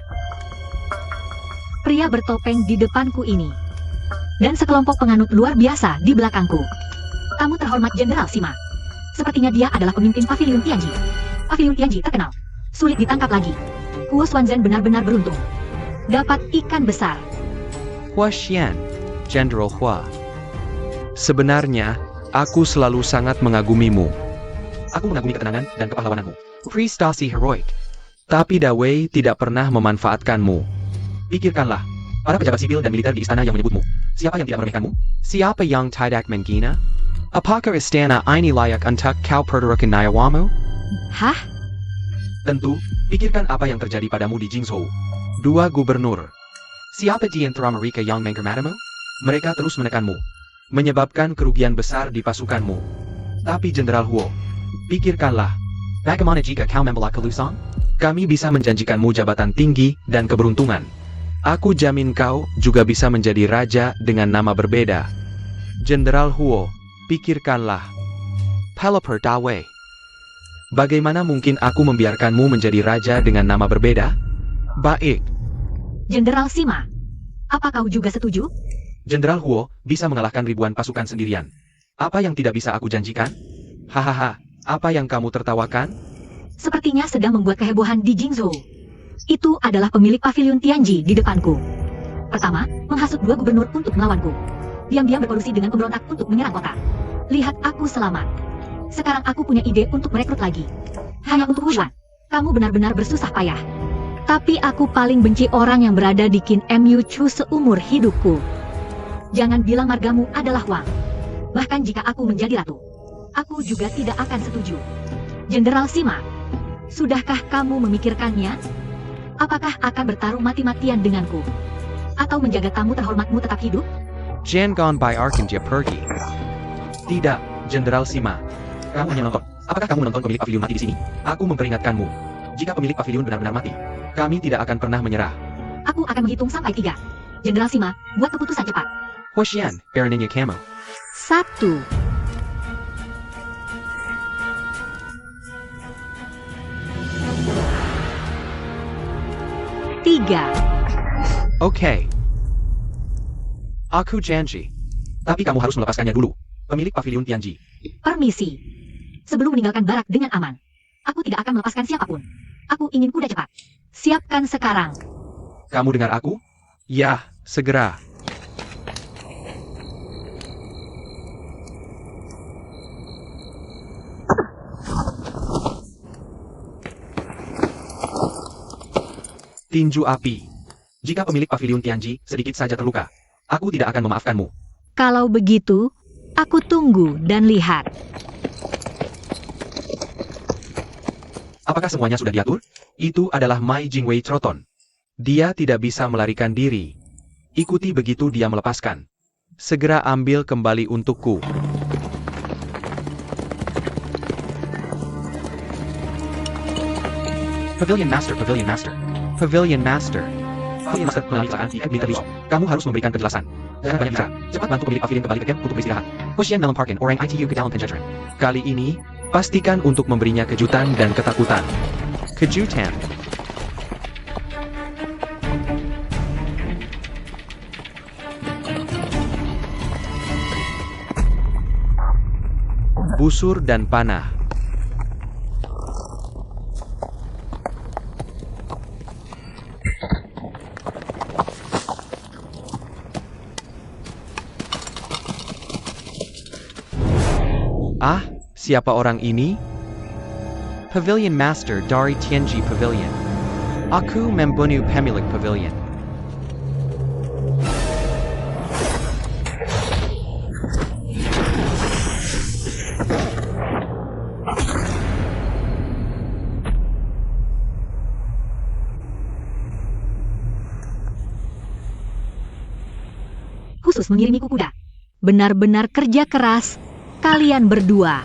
Pria bertopeng di depanku ini. Dan sekelompok penganut luar biasa di belakangku. Tamu terhormat Jenderal Sima. Sepertinya dia adalah pemimpin Pavilion Tianji. Pavilion Tianji terkenal. Sulit ditangkap lagi. Huo Xuanzhen benar-benar beruntung. Dapat ikan besar. Hua Xian, Jenderal Hua. Sebenarnya, aku selalu sangat mengagumimu. Aku mengagumi ketenangan dan kepahlawananmu. Prestasi heroik. Tapi Dawei tidak pernah memanfaatkanmu. Pikirkanlah, para pejabat sipil dan militer di istana yang menyebutmu. Siapa yang tidak meremehkanmu? Siapa yang tidak menghina? Apakah istana ini layak untuk kau perturukan nyawamu? Hah? Tentu, pikirkan apa yang terjadi padamu di Jingzhou. 2 gubernur. Siapa di antara mereka yang menghormatimu? Mereka terus menekanmu, menyebabkan kerugian besar di pasukanmu. Tapi Jenderal Huo, pikirkanlah, bagaimana jika kau membela Kelusang? Kami bisa menjanjikanmu jabatan tinggi dan keberuntungan. Aku jamin kau juga bisa menjadi raja dengan nama berbeda. Jenderal Huo, pikirkanlah. Pelopor Dawei. Bagaimana mungkin aku membiarkanmu menjadi raja dengan nama berbeda? Baik. Jenderal Sima. Apa kau juga setuju? Jenderal Huo bisa mengalahkan ribuan pasukan sendirian. Apa yang tidak bisa aku janjikan? Hahaha, apa yang kamu tertawakan? Sepertinya sedang membuat kehebohan di Jingzhou. Itu adalah pemilik Pavilion Tianji di depanku. Pertama, menghasut 2 gubernur untuk melawanku. Diam-diam berkolusi dengan pemberontak untuk menyerang kota. Lihat aku selamat. Sekarang aku punya ide untuk merekrut lagi. Hanya untuk Huan. Kamu benar-benar bersusah payah. Tapi aku paling benci orang yang berada di Qin Mu Chu seumur hidupku. Jangan bilang margamu adalah Wang. Bahkan jika aku menjadi ratu, aku juga tidak akan setuju. Jenderal Sima, sudahkah kamu memikirkannya? Apakah akan bertarung mati-matian denganku? Atau menjaga tamu terhormatmu tetap hidup? Jangan biarkan dia pergi. Tidak, Jenderal Sima. Kamu hanya nonton. Apakah kamu menonton pemilik pavilion mati di sini? Aku memperingatkanmu. Jika pemilik pavilion benar-benar mati, kami tidak akan pernah menyerah. Aku akan menghitung sampai 3. Jenderal Sima, buat keputusan cepat. Hua Xian, Baroninnya Camo. 1, 3. Oke. Aku janji. Tapi kamu harus melepaskannya dulu. Pemilik Pavilion Tianji. Permisi. Sebelum meninggalkan barak dengan aman, aku tidak akan melepaskan siapapun. Aku ingin kuda cepat. Siapkan sekarang. Kamu dengar aku? Ya, segera. Tinju api. Jika pemilik Pavilion Tianji sedikit saja terluka, aku tidak akan memaafkanmu. Kalau begitu, aku tunggu dan lihat. Apakah semuanya sudah diatur? Itu adalah Mai Jingwei Troton. Dia tidak bisa melarikan diri. Ikuti begitu dia melepaskan. Segera ambil kembali untukku. Pavilion Master, Pavilion Master. Pavilion Master. Pavilion Master mengalami kecelakaan di Military Law. Kamu harus memberikan penjelasan. Jangan banyak bicara. Cepat bantu pemilik pavilion kembali ke camp untuk beristirahat. Hoshian dalam parkin orang ITU ke dalam penjajah. Kali ini, pastikan untuk memberinya kejutan dan ketakutan. Kejutan. Busur dan panah. Ah, siapa orang ini? Pavilion Master dari Tianji Pavilion. Aku membunuh pemilik pavilion. Khusus mengirimiku kuda. Benar-benar kerja keras kalian berdua.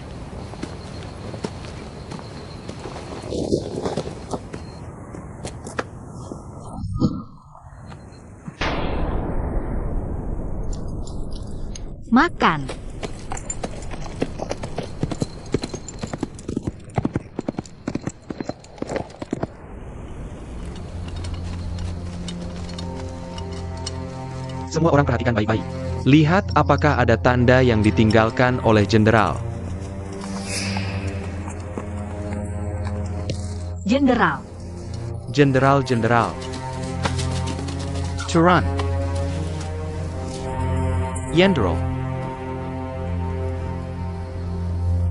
Makan. Semua orang perhatikan baik-baik. Lihat apakah ada tanda yang ditinggalkan oleh jenderal. Jenderal. Jenderal. Turan. Yendro.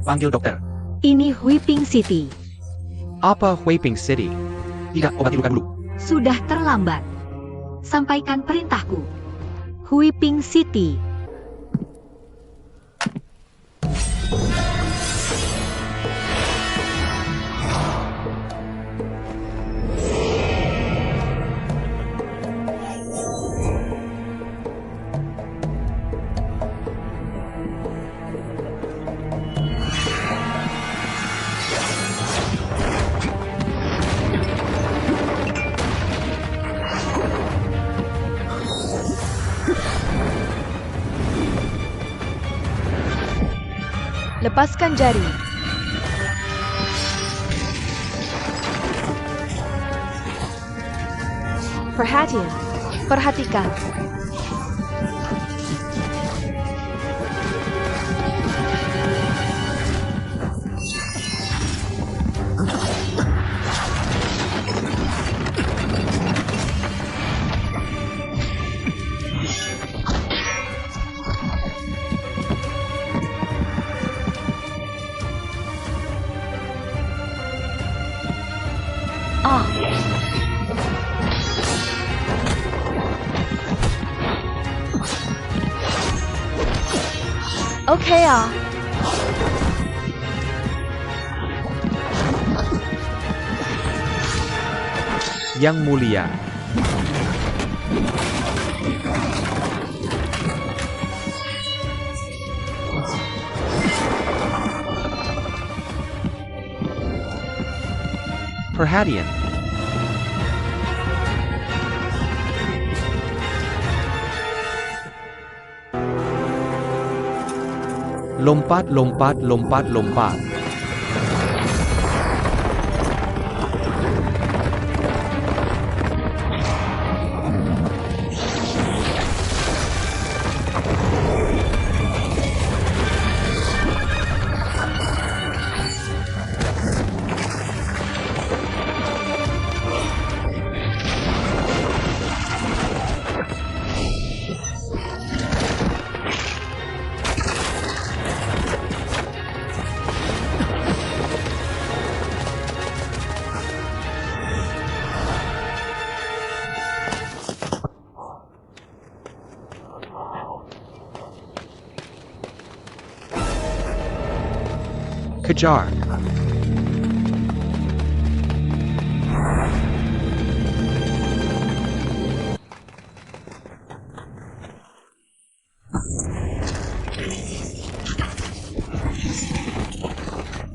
Panggil dokter. Ini Whipping City. Apa Whipping City? Tidak, obati luka dulu. Sudah terlambat. Sampaikan perintahku. Whipping City. Lepaskan jari. Perhatikan. Oke ah. Yang mulia. Perhatian. Lompat. Kejar.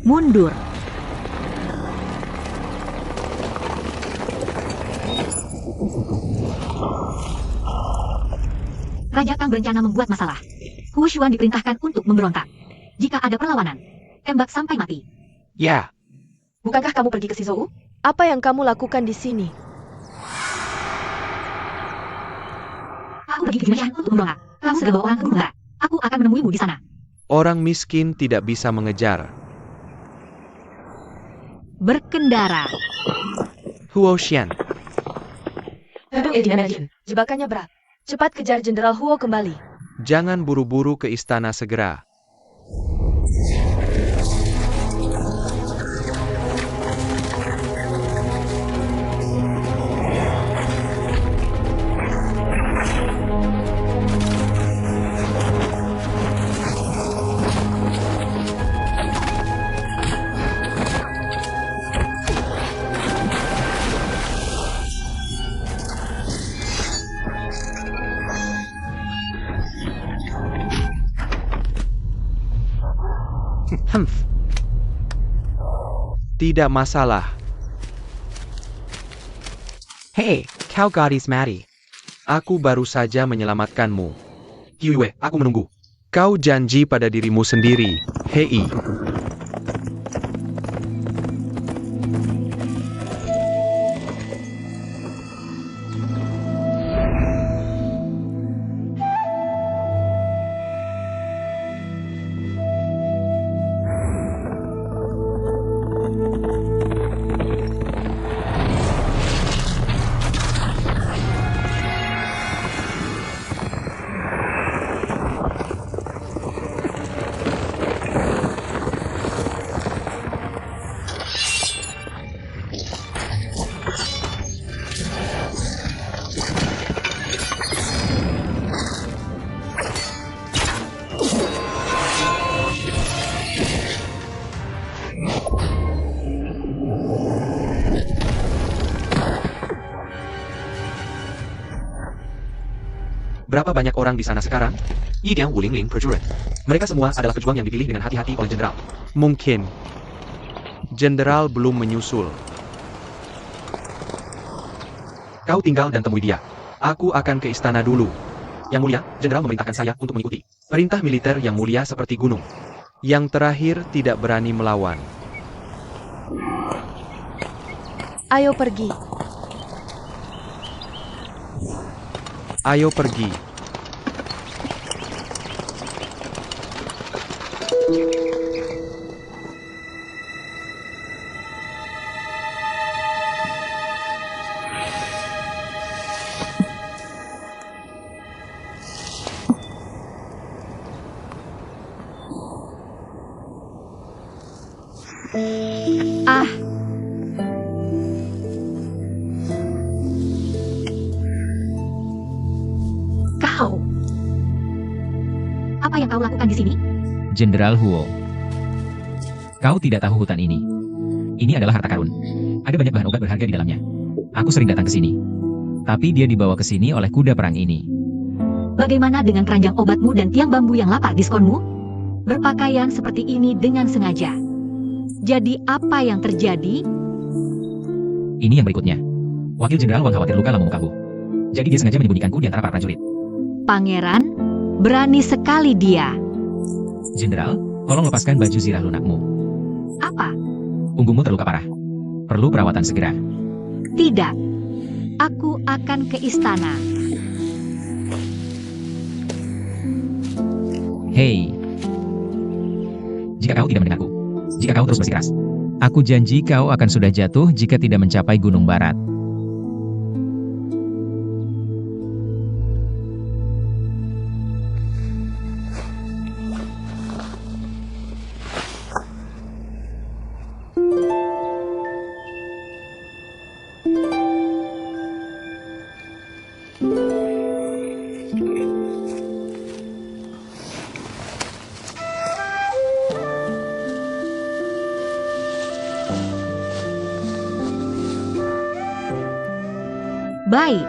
Mundur. Raja Kang berencana membuat masalah. Hu Xuan diperintahkan untuk memberontak. Jika ada perlawanan, tembak sampai mati. Ya. Bukankah kamu pergi ke Shizou? Apa yang kamu lakukan di sini? Aku pergi ke Junshan untuk memberontak. Kamu segera bawa orang ke gunung barat. Aku akan menemuimu di sana. Orang miskin tidak bisa mengejar. Berkendara. Huo Xian. Jebakannya berat. Cepat kejar Jenderal Huo kembali. Jangan buru-buru ke istana segera. Tidak masalah. Hei, kau gadis Maddie. Aku baru saja menyelamatkanmu. Hyue, aku menunggu. Kau janji pada dirimu sendiri, Hei. Berapa banyak orang di sana sekarang? Yidiang Wulingling prajurit. Mereka semua adalah pejuang yang dipilih dengan hati-hati oleh jenderal. Mungkin. Jenderal belum menyusul. Kau tinggal dan temui dia. Aku akan ke istana dulu. Yang mulia, jenderal memerintahkan saya untuk mengikuti perintah militer yang mulia seperti gunung. Yang terakhir tidak berani melawan. Ayo pergi. Ayo pergi. Ah, Kau. Apa yang kau lakukan di sini? Jenderal Huo. Kau tidak tahu hutan ini. Ini adalah harta karun. Ada banyak bahan obat berharga di dalamnya. Aku sering datang ke sini. Tapi dia dibawa ke sini oleh kuda perang ini. Bagaimana dengan keranjang obatmu dan tiang bambu yang lapar diskonmu? Berpakaian seperti ini dengan sengaja. jadi apa yang terjadi? Ini yang berikutnya. Wakil Jenderal Wang khawatir luka lambung kamu. Jadi dia sengaja menyembunyikanku di antara para prajurit. Pangeran, berani sekali dia. Jenderal, tolong lepaskan baju zirah lunakmu. Apa? Punggungmu terluka parah. Perlu perawatan segera. Tidak. Aku akan ke istana. Hei. Jika kau tidak mendengarku. Jika kau terus bersikeras. Aku janji kau akan sudah jatuh jika tidak mencapai Gunung Barat. Baik.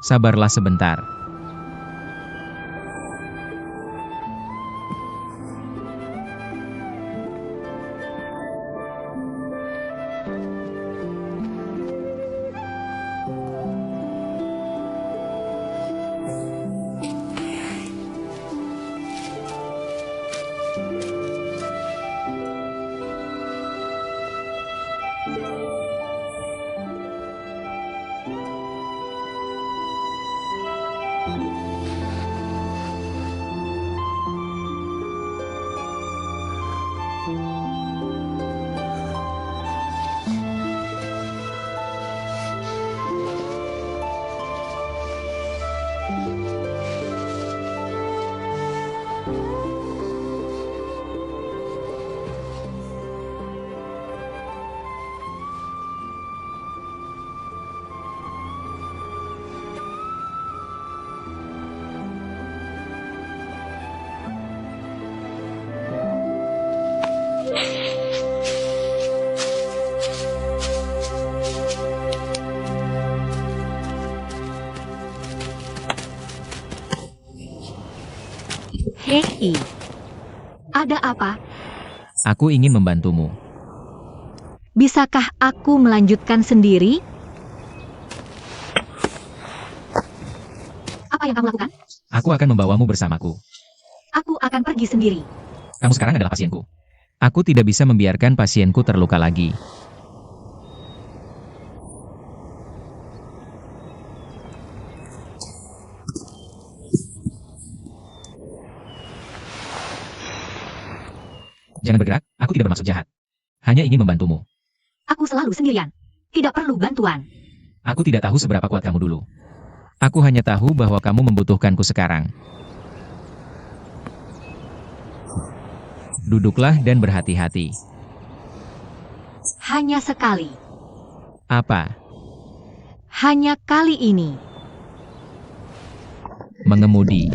Sabarlah sebentar. Hei, ada apa? Aku ingin membantumu. Bisakah aku melanjutkan sendiri? Apa yang kamu lakukan? Aku akan membawamu bersamaku. Aku akan pergi sendiri. Kamu sekarang adalah pasienku. Aku tidak bisa membiarkan pasienku terluka lagi. Jangan bergerak, aku tidak bermaksud jahat. Hanya ingin membantumu. Aku selalu sendirian. Tidak perlu bantuan. Aku tidak tahu seberapa kuat kamu dulu. Aku hanya tahu bahwa kamu membutuhkanku sekarang. Duduklah dan berhati-hati. Hanya sekali. Apa? Hanya kali ini. Mengemudi.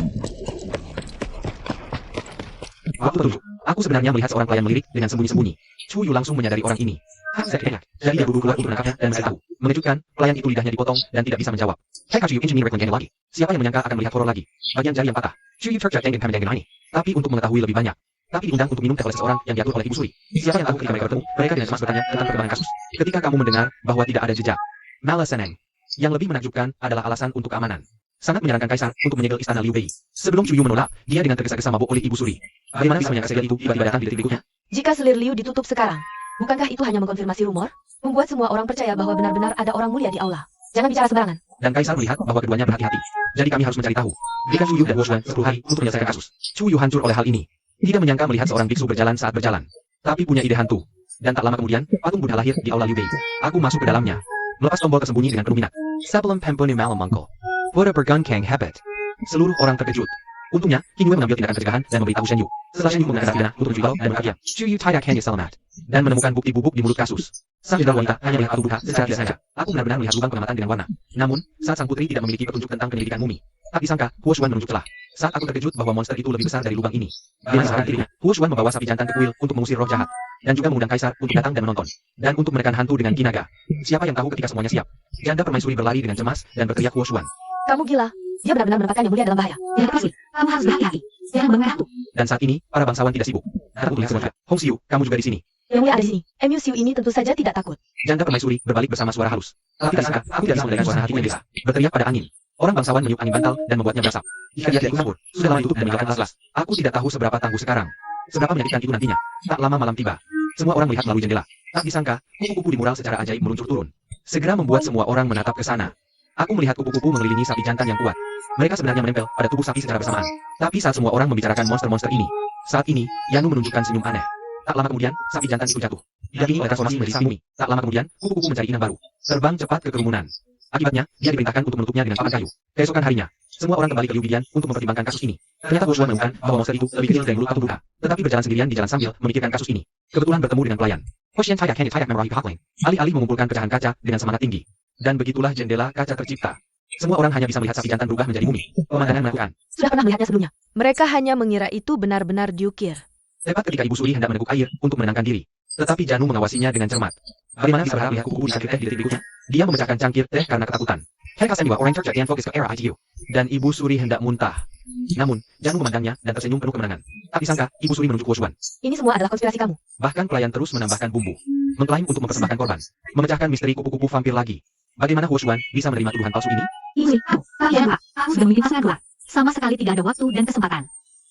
Waktu 7. Aku sebenarnya melihat seorang pelayan melirik dengan sembunyi-sembunyi. Chu Yu langsung menyadari orang ini. Saya enak. Jadi dia buru keluar untuk menangkapnya dan mencari tahu. Mengejutkan, pelayan itu lidahnya dipotong dan tidak bisa menjawab. Hey Chu Yu Engineer Recon lagi. Siapa yang menyangka akan melihat horor lagi? Bagian jari yang patah. Chu Yu terjat dengan kami ini. Tapi untuk mengetahui lebih banyak. Tapi diundang untuk minum teh oleh seseorang yang diatur oleh Ibu Suri. Siapa yang tahu ketika mereka bertemu, mereka dengan cemas bertanya tentang perkembangan kasus. Ketika kamu mendengar bahwa tidak ada jejak. Malaseneng. Yang lebih menakjubkan adalah alasan untuk keamanan. Sangat menyarankan Kaisar untuk menyegel istana Liu Bei. Sebelum Chu Yu menolak, dia dengan tergesa-gesa mabuk oleh Ibu Suri. Bagaimana bisa menyangka segel itu tiba-tiba datang di detik berikutnya? Jika selir Liu ditutup sekarang, bukankah itu hanya mengkonfirmasi rumor? Membuat semua orang percaya bahwa benar-benar ada orang mulia di aula. Jangan bicara sembarangan. Dan Kaisar melihat bahwa keduanya berhati-hati. Jadi kami harus mencari tahu. Berikan Chu Yu dan Wo Xuan 10 hari untuk menyelesaikan kasus. Chu Yu hancur oleh hal ini. Tidak menyangka melihat seorang biksu berjalan saat berjalan. Tapi punya ide hantu. Dan tak lama kemudian, patung Buddha lahir di aula Liu Bei. Aku masuk ke dalamnya. Melepas tombol kesembunyi dengan penuh minat. Sebelum pempuni malam mangkol. Buddha bergang kang habit. Seluruh orang terkejut. Untungnya, King Wei mengambil tindakan pencegahan dan memberitahu Shen Yu. Setelah Shen Yu menggunakan narapidana untuk mencuri dan menangkapnya, Chu Yu tidak hanya selamat. Dan menemukan bukti bubuk di mulut kasus. Sang jenderal wanita hanya melihat patung Buddha secara tidak sengaja. Aku benar-benar melihat lubang pengamatan dengan warna. Namun, saat sang putri tidak memiliki petunjuk tentang penyelidikan mumi. Tak disangka, Huo Xuan menunjuk celah. Saat aku terkejut bahwa monster itu lebih besar dari lubang ini. Dengan seorang dirinya, Huo Xuan membawa sapi jantan ke kuil untuk mengusir roh jahat. Dan juga mengundang Kaisar untuk datang dan menonton. Dan untuk menekan hantu dengan kinaga. Siapa yang tahu ketika semuanya siap? Janda permaisuri berlari dengan cemas dan berteriak Huo Xuan. Kamu gila. Dia benar-benar menempatkan yang mulia dalam bahaya. Tidak perlu. Kamu harus berhati-hati. Jangan bangun hantu. Dan saat ini, para bangsawan tidak sibuk. Aku melihat semua. Hong Xiu, kamu juga di sini. Yang mulia ada di sini. Mu Siu ini tentu saja tidak takut. Janda permaisuri berbalik bersama suara halus. Tapi tak disangka, aku tidak bisa mendengar suara hati yang desa. Berteriak pada angin. Orang bangsawan meniup angin bantal dan membuatnya berasap. Jika dia tidak ikut campur, sudah lama ditutup dan meninggalkan alas. Aku tidak tahu seberapa tangguh sekarang. Seberapa menyakitkan itu nantinya. Tak lama malam tiba. Semua orang melihat melalui jendela. Tak disangka, kupu-kupu di mural secara ajaib meluncur turun. Segera membuat semua orang menatap ke sana. Aku melihat kupu-kupu mengelilingi sapi jantan yang kuat. Mereka sebenarnya menempel pada tubuh sapi secara bersamaan. Tapi saat semua orang membicarakan monster-monster ini, saat ini, Yanu menunjukkan senyum aneh. Tak lama kemudian, sapi jantan itu jatuh. Didampingi oleh transformasi menjadi sapi mumi. Tak lama kemudian, kupu-kupu mencari inang baru. Terbang cepat ke kerumunan. Akibatnya, dia diperintahkan untuk menutupnya dengan papan kayu. Keesokan harinya, semua orang kembali ke Liu Bidian untuk mempertimbangkan kasus ini. Ternyata Huo Xuan menemukan bahwa monster itu lebih kecil dari mulut patung Buddha, tetapi berjalan sendirian di jalan sambil memikirkan kasus ini. Kebetulan bertemu dengan pelayan. Hoshian Tayak memarahi Pak Leng. Alih-alih mengumpulkan pecahan kaca dengan semangat tinggi. Dan begitulah jendela kaca tercipta. Semua orang hanya bisa melihat sapi jantan berubah menjadi mumi. Pemandangan menakutkan. Sudah pernah melihatnya sebelumnya. Mereka hanya mengira itu benar-benar diukir. Tepat ketika Ibu Suri hendak meneguk air untuk menenangkan diri. Tetapi Janu mengawasinya dengan cermat. Bagaimana bisa berharap melihat kupu-kupu dicangkir teh di detik berikutnya? Dia memecahkan cangkir teh karena ketakutan. Hekasen orang terjadi yang fokus ke era ITU. Dan Ibu Suri hendak muntah. Namun, Janu memandangnya dan tersenyum penuh kemenangan. Tak disangka, Ibu Suri menunjuk Huo Xuan. Ini semua adalah konspirasi kamu. Bahkan pelayan terus menambahkan bumbu. Mengklaim untuk mempersembahkan korban. Memecahkan misteri kupu-kupu vampir lagi. Bagaimana Huo Xuan bisa menerima tuduhan palsu ini? Ibu, kalian dua. Aku sudah memimpin pasangan dua. Sama sekali tidak ada waktu dan kesempatan.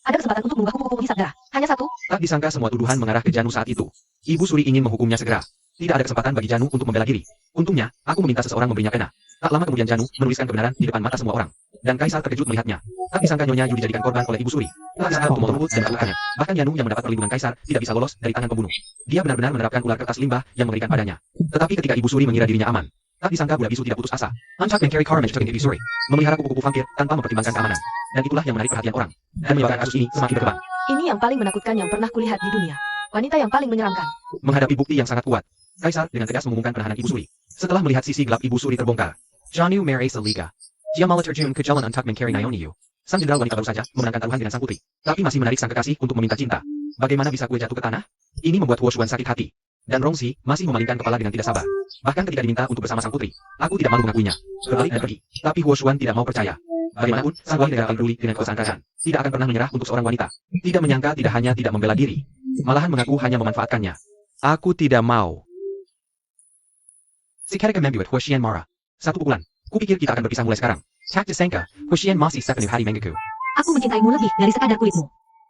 Ada kesempatan untuk mengubah kupu-kupu hisap darah. Hanya satu. Tak disangka semua tuduhan mengarah ke Janu saat itu. Ibu Suri ingin menghukumnya segera. Tidak ada kesempatan bagi Janu untuk membela diri. Untungnya, aku meminta seseorang memberinya pena. Tak lama kemudian Janu menuliskan kebenaran di depan mata semua orang. Dan Kaisar terkejut melihatnya. Tak disangka Nyonya Yu dijadikan korban oleh Ibu Suri. Tak disangka untuk merebut dan melakukannya. Bahkan Yanu yang mendapat perlindungan Kaisar tidak bisa lolos dari tangan pembunuh. Dia benar-benar menerapkan ular kertas limbah yang mengerikan padanya. Tetapi ketika Ibu Suri mengira dirinya aman, tak disangka Buddha Bisu tidak putus asa. Untuck dan Carrie Carmage terkejut Ibu Suri. Memelihara kupu-kupu vampir tanpa mempertimbangkan keamanan. Dan itulah yang menarik perhatian orang. Dan menyebabkan kasus ini semakin berkembang. Ini yang paling menakutkan yang pernah kulihat di dunia. Wanita yang paling menyeramkan. Menghadapi bukti yang sangat kuat, Kaisar dengan tegas mengumumkan penahanan Ibu Suri. Setelah melihat sisi gelap Ibu Suri terbongkar, Janu Mary Seliga. Dia malah terjun ke jalan Untuck Carrie Naomi Yu. Sang jenderal wanita baru saja memenangkan taruhan dengan sang putri, tapi masih menarik sang kekasih untuk meminta cinta. Bagaimana bisa kue jatuh ke tanah? Ini membuat Huo Xuan sakit hati. Dan Rongxi masih memalingkan kepala dengan tidak sabar. Bahkan ketika diminta untuk bersama sang putri, aku tidak malu mengakuinya. Berbalik dan pergi. Tapi Huo Xuan tidak mau percaya. Bagaimanapun, sang wali negara paling peduli dengan kekuasaan kerajaan. Tidak akan pernah menyerah untuk seorang wanita. Tidak menyangka tidak hanya tidak membela diri. Malahan mengaku hanya memanfaatkannya. Aku tidak mau. Si Kereka membuat Huo Xian marah. Satu pukulan. Kupikir kita akan berpisah mulai sekarang. Tak disangka, Huo Xian masih sepenuh hati menggeku. Aku mencintaimu lebih dari sekadar kulitmu.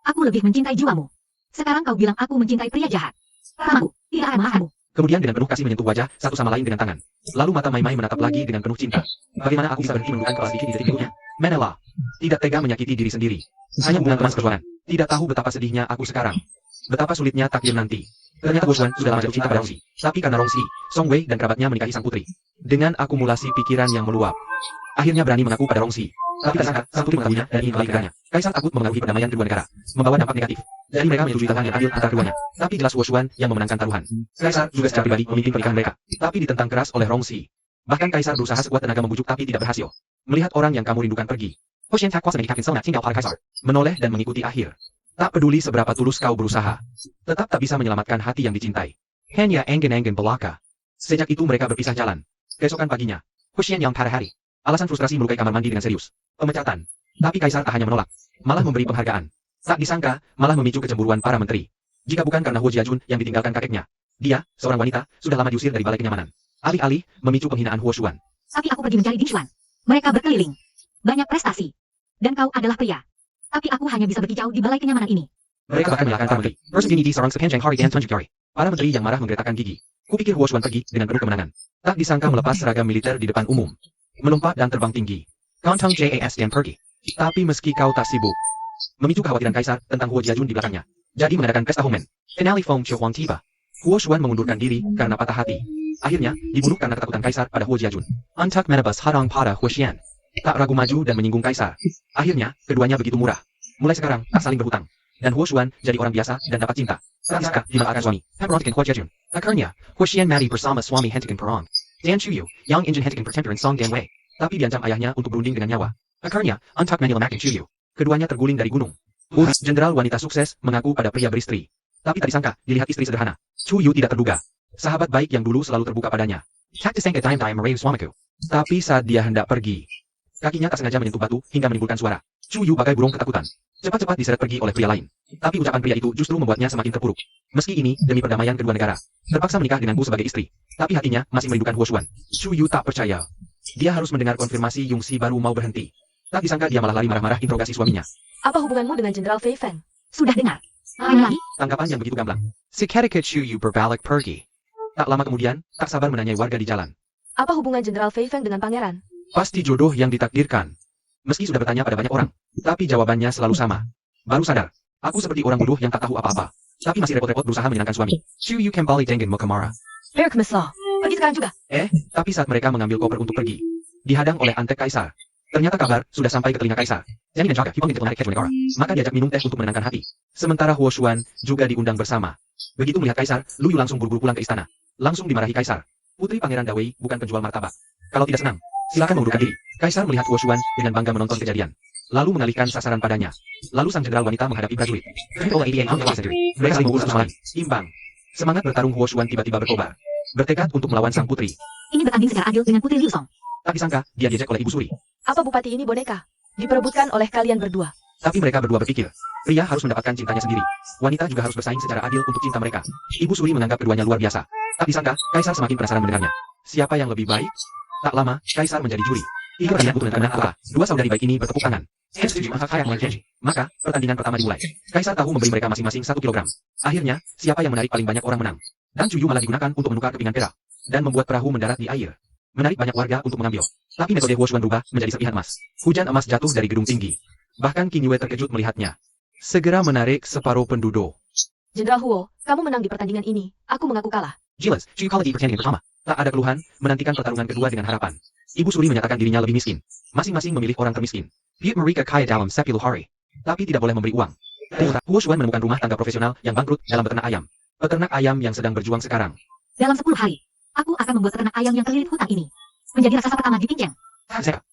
Aku lebih mencintai jiwamu. Sekarang kau bilang aku mencintai pria jahat. Pamaku, tidak akan memaafkanmu. Kemudian dengan penuh kasih menyentuh wajah satu sama lain dengan tangan. Lalu mata Mai Mai menatap lagi dengan penuh cinta. Bagaimana aku bisa berhenti menundukkan kepala sedikit di detik berikutnya? Menela. Tidak tega menyakiti diri sendiri. Hanya hubungan teman seperjuangan. Tidak tahu betapa sedihnya aku sekarang. Betapa sulitnya takdir nanti. Ternyata Huo Xuan sudah lama jatuh cinta pada Rongxi. Tapi karena Rongxi, Song Wei dan kerabatnya menikahi sang putri. Dengan akumulasi pikiran yang meluap. Akhirnya berani mengaku pada Rongxi. Tapi tak sangka, sang putri mengetahuinya dan ingin kembali ke negaranya. Kaisar takut mempengaruhi perdamaian kedua negara. Membawa dampak negatif. Jadi mereka menyetujui taruhan yang adil antara keduanya. Tapi jelas Huo Xuan yang memenangkan taruhan. Kaisar juga secara pribadi memimpin pernikahan mereka. Tapi ditentang keras oleh Rongxi. Bahkan Kaisar berusaha sekuat tenaga membujuk tapi tidak berhasil. Melihat orang yang kamu rindukan pergi. Huo Xian tak kuasa menikahi Selna tinggal pada Kaisar. Menoleh dan mengikuti akhir. Tak peduli seberapa tulus kau berusaha. Tetap tak bisa menyelamatkan hati yang dicintai. Hanya enggen-enggen belaka. Sejak itu mereka berpisah jalan. Keesokan paginya, Huo Xian yang pada hari. Alasan frustrasi melukai kamar mandi dengan serius. Pemecatan. Tapi Kaisar tak hanya menolak, malah memberi penghargaan. Tak disangka, malah memicu kecemburuan para menteri. Jika bukan karena Huo Jiajun yang ditinggalkan kakeknya. Dia, seorang wanita, sudah lama diusir dari balai kenyamanan. Alih-alih, memicu penghinaan Huo Xuan. Tapi aku pergi mencari Ding Xuan. Mereka berkeliling. Banyak prestasi. Dan kau adalah pria. Tapi aku hanya bisa berkicau di balai kenyamanan ini. Mereka bahkan menyalahkan para menteri. Persegian di seorang sepanjang hari dan tunjuk jari. Para menteri yang marah menggeretakkan gigi. Kupikir Huo Xuan pergi dengan penuh kemenangan. Tak disangka melepas seragam militer di depan umum. Melompat dan terbang tinggi. Kantong JAS dan pergi. Tapi meski kau tak sibuk, memicu kekhawatiran Kaisar tentang Huo Jiajun di belakangnya. Jadi mengadakan pesta Hongmen. Finale Feng Qiuhuang tiba. Huo Xuan mengundurkan diri karena patah hati. Akhirnya, dibunuh karena ketakutan Kaisar pada Huo Jiajun. Antak menebas hadang pada Huo Xian. Tak ragu maju dan menyinggung Kaisar. Akhirnya, keduanya begitu murah. Mulai sekarang, tak saling berhutang. Dan Huo Xuan jadi orang biasa dan dapat cinta. Francisca dimalahkan suami. Pemberontakan Huo Jiajun. Akhirnya, Huo Xian mati bersama suami hentikan perang. Dan Chuyu, yang ingin hentikan pertempuran Song Dan Wei. Tapi diancam ayahnya untuk berunding dengan nyawa. Akhirnya, Antak menyelamatkan Chuyu. Keduanya terguling dari gunung. Jenderal wanita sukses mengaku pada pria beristri. Tapi tak disangka, dilihat istri sederhana. Chuyu tidak terduga. Sahabat baik yang dulu selalu terbuka padanya. Tak disangka time meraih suamiku. Tapi saat dia hendak pergi, kakinya tak sengaja menyentuh batu hingga menimbulkan suara. Chuyu bagai burung ketakutan. Cepat-cepat diseret pergi oleh pria lain. Tapi ucapan pria itu justru membuatnya semakin terpuruk. Meski ini demi perdamaian kedua negara. Terpaksa menikah denganku sebagai istri. Tapi hatinya masih merindukan Huo Xuan. Chuyu tak percaya. Dia harus mendengar konfirmasi Yongxi baru mau berhenti. Tak disangka dia malah lari marah-marah interogasi suaminya. Apa hubunganmu dengan Jenderal Fei Feng? Sudah dengar. Lain lagi? Tanggapan yang begitu gamblang. Si Ketika Chuyu berbalik pergi. Tak lama kemudian, tak sabar menanyai warga di jalan. Apa hubungan Jenderal Fei Feng dengan pangeran? Pasti jodoh yang ditakdirkan. Meski sudah bertanya pada banyak orang, tapi jawabannya selalu sama. Baru sadar, aku seperti orang bodoh yang tak tahu apa-apa. Tapi masih repot-repot berusaha menyenangkan suami. Chuyu kembali dengan Mokamara. Eric Mesa. Pergi sekarang juga. Tapi saat mereka mengambil koper untuk pergi, dihadang oleh Antek Kaisar. Ternyata kabar sudah sampai ke telinga Kaisar. Jadi menjaga Hipong diplomatik Kedua Negara. Maka diajak minum teh untuk menenangkan hati. Sementara Huo Xuan juga diundang bersama. Begitu melihat Kaisar, Lu Yu langsung buru-buru pulang ke istana. Langsung dimarahi Kaisar. Putri Pangeran Dawei bukan penjual martabak. Kalau tidak senang, silakan mengundurkan diri. Kaisar melihat Huo Xuan dengan bangga menonton kejadian. Lalu mengalihkan sasaran padanya. Lalu sang jenderal wanita menghadapi prajurit. Mereka saling memukul satu sama lain. Imbang. Semangat bertarung Huo Xuan tiba-tiba berkobar. Bertekad untuk melawan sang putri. Ini bertanding secara adil dengan Putri Liu Song. Tak disangka, dia diejek oleh Ibu Suri. Apa bupati ini boneka? Diperebutkan oleh kalian berdua. Tapi mereka berdua berpikir, pria harus mendapatkan cintanya sendiri. Wanita juga harus bersaing secara adil untuk cinta mereka. Ibu Suri menganggap keduanya luar biasa. Tak disangka, Kaisar semakin penasaran mendengarnya. Siapa yang lebih baik? Tak lama, Kaisar menjadi juri. Tiga pria untuk menentukan kota. Dua saudari baik ini bertepuk tangan. Maka, pertandingan pertama dimulai. Kaisar tahu memberi mereka masing-masing 1 kilogram. Akhirnya, siapa yang menarik paling banyak orang menang. Dan Chuyu malah digunakan untuk menukar kepingan perak. Dan membuat perahu mendarat di air. Menarik banyak warga untuk mengambil. Tapi metode Huo Xuan berubah menjadi serpihan emas. Hujan emas jatuh dari gedung tinggi. Bahkan Qin Yue terkejut melihatnya. Segera menarik separuh penduduk. Jenderal Huo, kamu menang di pertandingan ini. Aku mengaku kalah. Jelas, Chuyu kalah di pertandingan pertama. Tak ada keluhan, menantikan pertarungan kedua dengan harapan. Ibu Suri menyatakan dirinya lebih miskin. Masing-masing memilih orang termiskin. Piut mereka kaya dalam 10 hari. Tapi tidak boleh memberi uang. Huo Xuan menemukan rumah tangga profesional yang bangkrut dalam beternak ayam. Peternak ayam yang sedang berjuang sekarang. Dalam 10 hari, aku akan membuat peternak ayam yang terlilit hutang ini menjadi raksasa pertama di Pinjang.